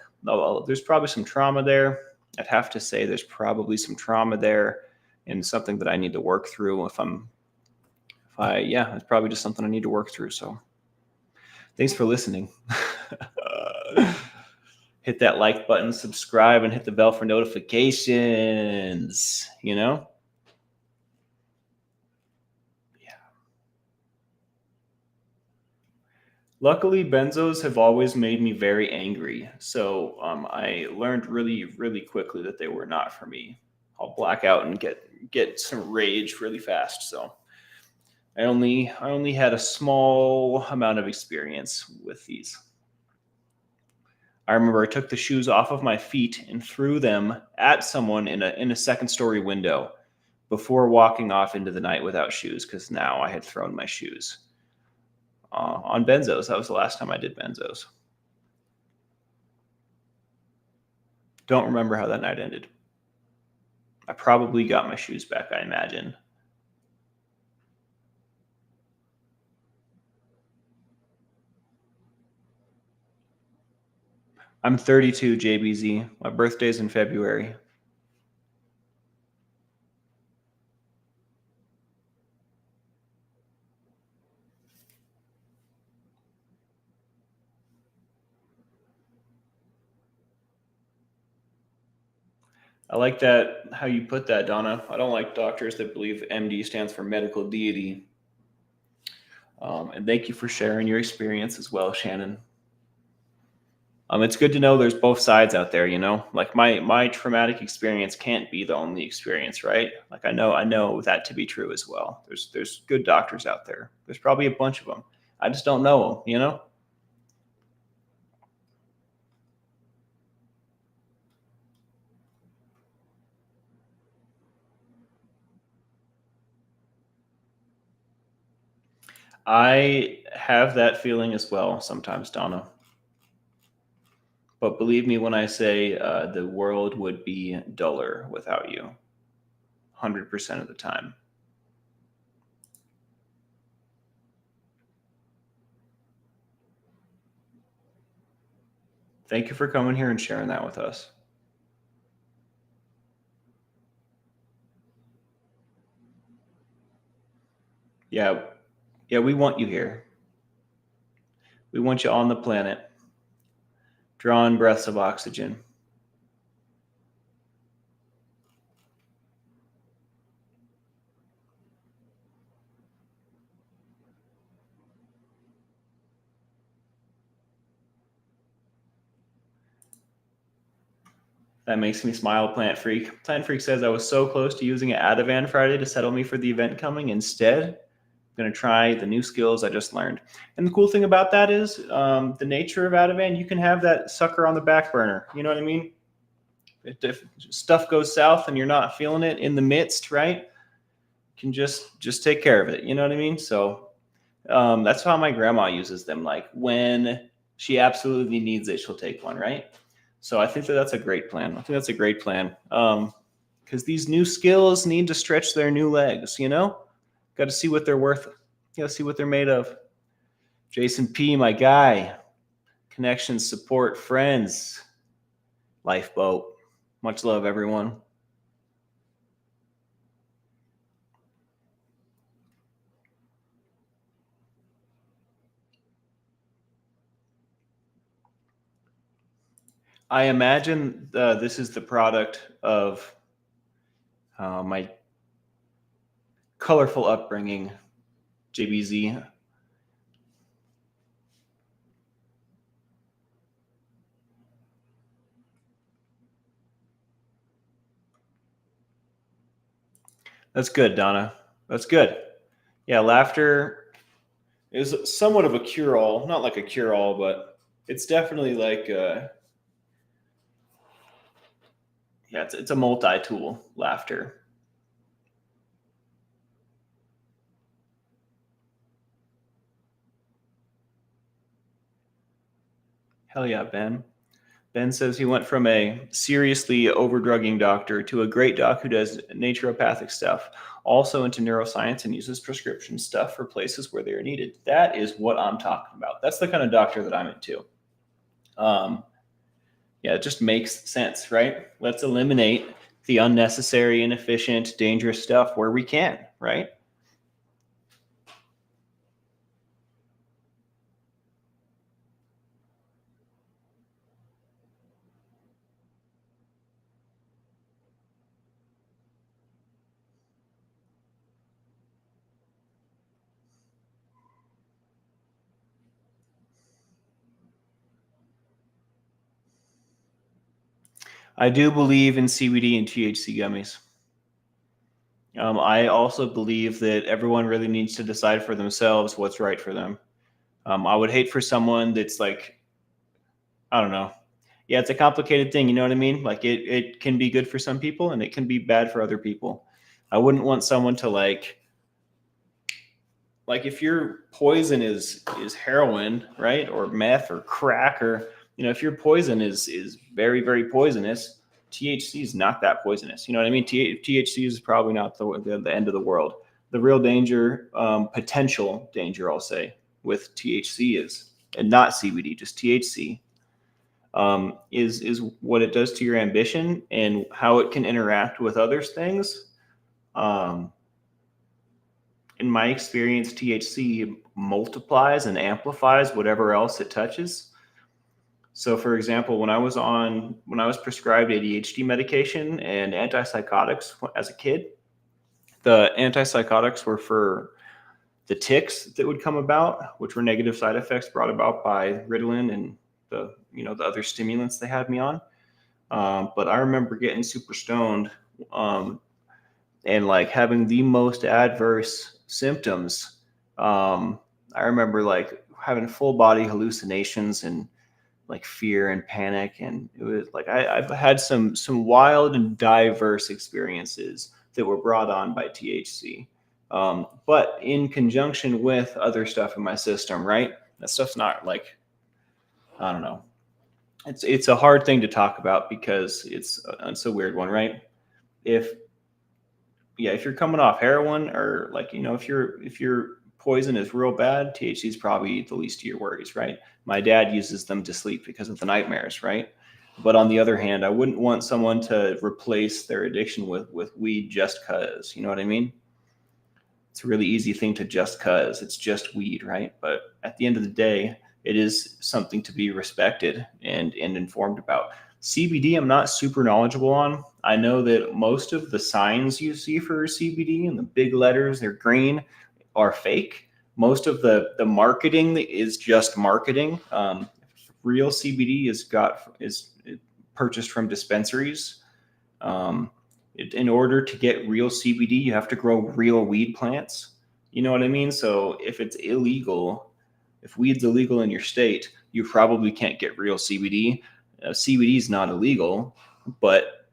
there's probably some trauma there. I'd have to say there's probably some trauma there and something that I need to work through. It's probably just something I need to work through. So thanks for listening. Hit that like button, subscribe, and hit the bell for notifications, you know? Yeah. Luckily, benzos have always made me very angry. So I learned really, really quickly that they were not for me. I'll black out and get some rage really fast. So I only had a small amount of experience with these. I remember I took the shoes off of my feet and threw them at someone in a second story window before walking off into the night without shoes, because now I had thrown my shoes on benzos. That was the last time I did benzos. Don't remember how that night ended. I probably got my shoes back, I imagine. I'm 32, JBZ. My birthday's in February. I like that, how you put that, Donna. I don't like doctors that believe MD stands for medical deity. And thank you for sharing your experience as well, Shannon. It's good to know there's both sides out there, you know. Like my traumatic experience can't be the only experience, right? Like I know that to be true as well. There's good doctors out there. There's probably a bunch of them. I just don't know them, you know. I have that feeling as well sometimes, Donna. But believe me when I say the world would be duller without you, 100% of the time. Thank you for coming here and sharing that with us. Yeah, yeah, we want you here. We want you on the planet, drawing breaths of oxygen. That makes me smile, Plant Freak. Plant Freak says, I was so close to using an Ativan Friday to settle me for the event coming. Instead, I'm going to try the new skills I just learned. And the cool thing about that is the nature of Ativan, you can have that sucker on the back burner. You know what I mean? If stuff goes south and you're not feeling it in the midst, right? You can just take care of it. You know what I mean? So that's how my grandma uses them. Like when she absolutely needs it, she'll take one, right? So I think that's a great plan. I think that's a great plan. Because these new skills need to stretch their new legs, you know? Got to see what they're worth. Got to see what they're made of. Jason P., my guy. Connections, support, friends. Lifeboat. Much love, everyone. I imagine this is the product of my colorful upbringing, JBZ. That's good, Donna. That's good. Yeah, laughter is somewhat of a cure-all. Not like a cure-all, but it's definitely like it's a multi-tool, laughter. Hell yeah, Ben. Ben says he went from a seriously overdrugging doctor to a great doc who does naturopathic stuff, also into neuroscience and uses prescription stuff for places where they are needed. That is what I'm talking about. That's the kind of doctor that I'm into. Yeah, it just makes sense, right? Let's eliminate the unnecessary, inefficient, dangerous stuff where we can, right? I do believe in CBD and THC gummies. I also believe that everyone really needs to decide for themselves what's right for them. I would hate for someone that's like, I don't know. Yeah, it's a complicated thing. You know what I mean? Like it can be good for some people and it can be bad for other people. I wouldn't want someone to like if your poison is heroin, right? Or meth or crack or, if your poison is very, very poisonous, THC is not that poisonous. You know what I mean? THC is probably not the end of the world. The real danger, potential danger, I'll say, with THC is, and not CBD, just THC, is what it does to your ambition and how it can interact with other things. Um, in my experience, THC multiplies and amplifies whatever else it touches. So, for example, when I was prescribed ADHD medication and antipsychotics as a kid, the antipsychotics were for the tics that would come about, which were negative side effects brought about by Ritalin and the other stimulants they had me on. But I remember getting super stoned and like having the most adverse symptoms. I remember like having full body hallucinations and like fear and panic, and it was like I've had some wild and diverse experiences that were brought on by THC, but in conjunction with other stuff in my system. Right, that stuff's not like, I don't know. It's a hard thing to talk about because it's a weird one, right? If you're coming off heroin, or like, if your poison is real bad, THC is probably the least of your worries, right? My dad uses them to sleep because of the nightmares, right? But on the other hand, I wouldn't want someone to replace their addiction with weed just cause. You know what I mean? It's a really easy thing to just cause. It's just weed, right? But at the end of the day, it is something to be respected and informed about. CBD, I'm not super knowledgeable on. I know that most of the signs you see for CBD and the big letters, they're green, are fake. Most of the marketing is just marketing. Real CBD is purchased from dispensaries. In order to get real CBD, you have to grow real weed plants. You know what I mean? So if it's illegal, if weed's illegal in your state, you probably can't get real CBD. CBD is not illegal, but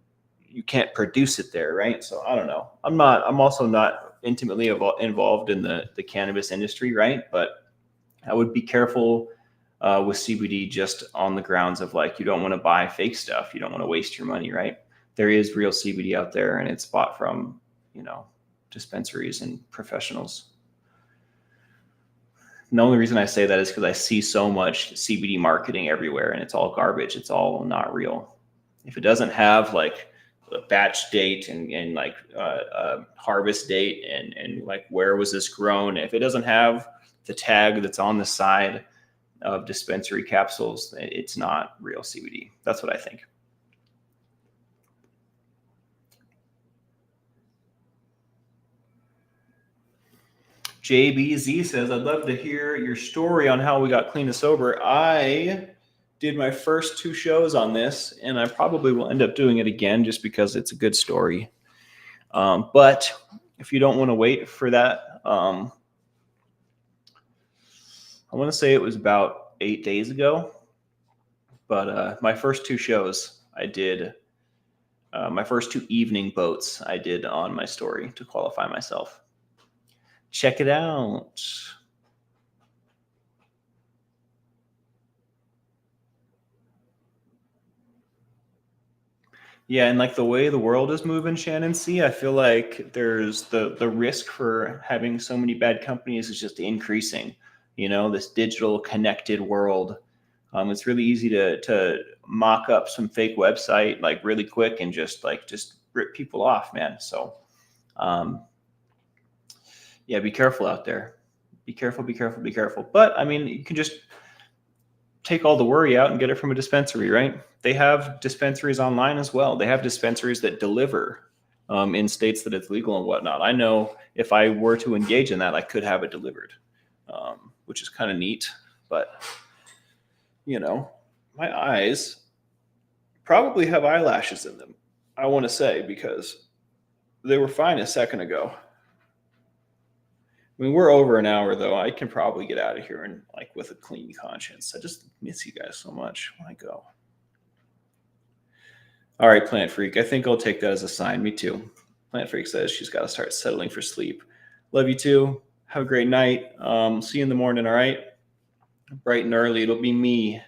you can't produce it there, right? So I don't know. I'm also not intimately involved in the cannabis industry, right? But I would be careful with CBD, just on the grounds of like, you don't want to buy fake stuff. You don't want to waste your money, right? There is real CBD out there, and it's bought from, dispensaries and professionals. And the only reason I say that is because I see so much CBD marketing everywhere, and it's all garbage. It's all not real. If it doesn't have like a batch date and like a harvest date and like where was this grown, if it doesn't have the tag that's on the side of dispensary capsules, it's not real CBD. That's what I think. JBZ says, I'd love to hear your story on how we got clean and sober. I did my first 2 shows on this, and I probably will end up doing it again just because it's a good story. But if you don't want to wait for that, I want to say it was about 8 days ago. But my first 2 shows I did, my first 2 evening boats I did on my story to qualify myself. Check it out. Yeah, and like the way the world is moving, Shannon C, I feel like there's the risk for having so many bad companies is just increasing. This digital connected world. It's really easy to mock up some fake website like really quick and just rip people off, man. So yeah, be careful out there. Be careful, be careful, be careful. But I mean, you can just take all the worry out and get it from a dispensary, right? They have dispensaries online as well. They have dispensaries that deliver in states that it's legal and whatnot. I know if I were to engage in that, I could have it delivered, which is kind of neat. But, my eyes probably have eyelashes in them, I want to say, because they were fine a second ago. I mean, we're over an hour though. I can probably get out of here and like with a clean conscience. I just miss you guys so much when I go. All right, Plant Freak. I think I'll take that as a sign. Me too. Plant Freak says she's got to start settling for sleep. Love you too. Have a great night. See you in the morning. All right. Bright and early. It'll be me.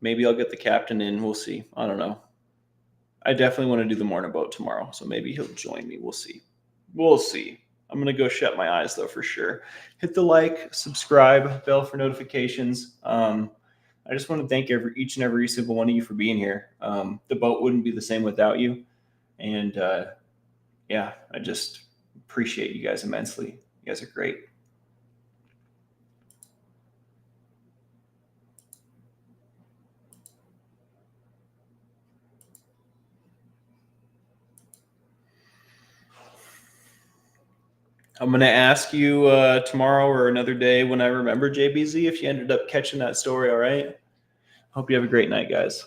Maybe I'll get the captain in. We'll see. I don't know. I definitely want to do the morning boat tomorrow. So maybe he'll join me. We'll see. We'll see. I'm going to go shut my eyes though, for sure. Hit the like, subscribe, bell for notifications. I just want to thank each and every single one of you for being here. The boat wouldn't be the same without you. And yeah, I just appreciate you guys immensely. You guys are great. I'm going to ask you tomorrow or another day when I remember JBZ if you ended up catching that story, all right? Hope you have a great night, guys.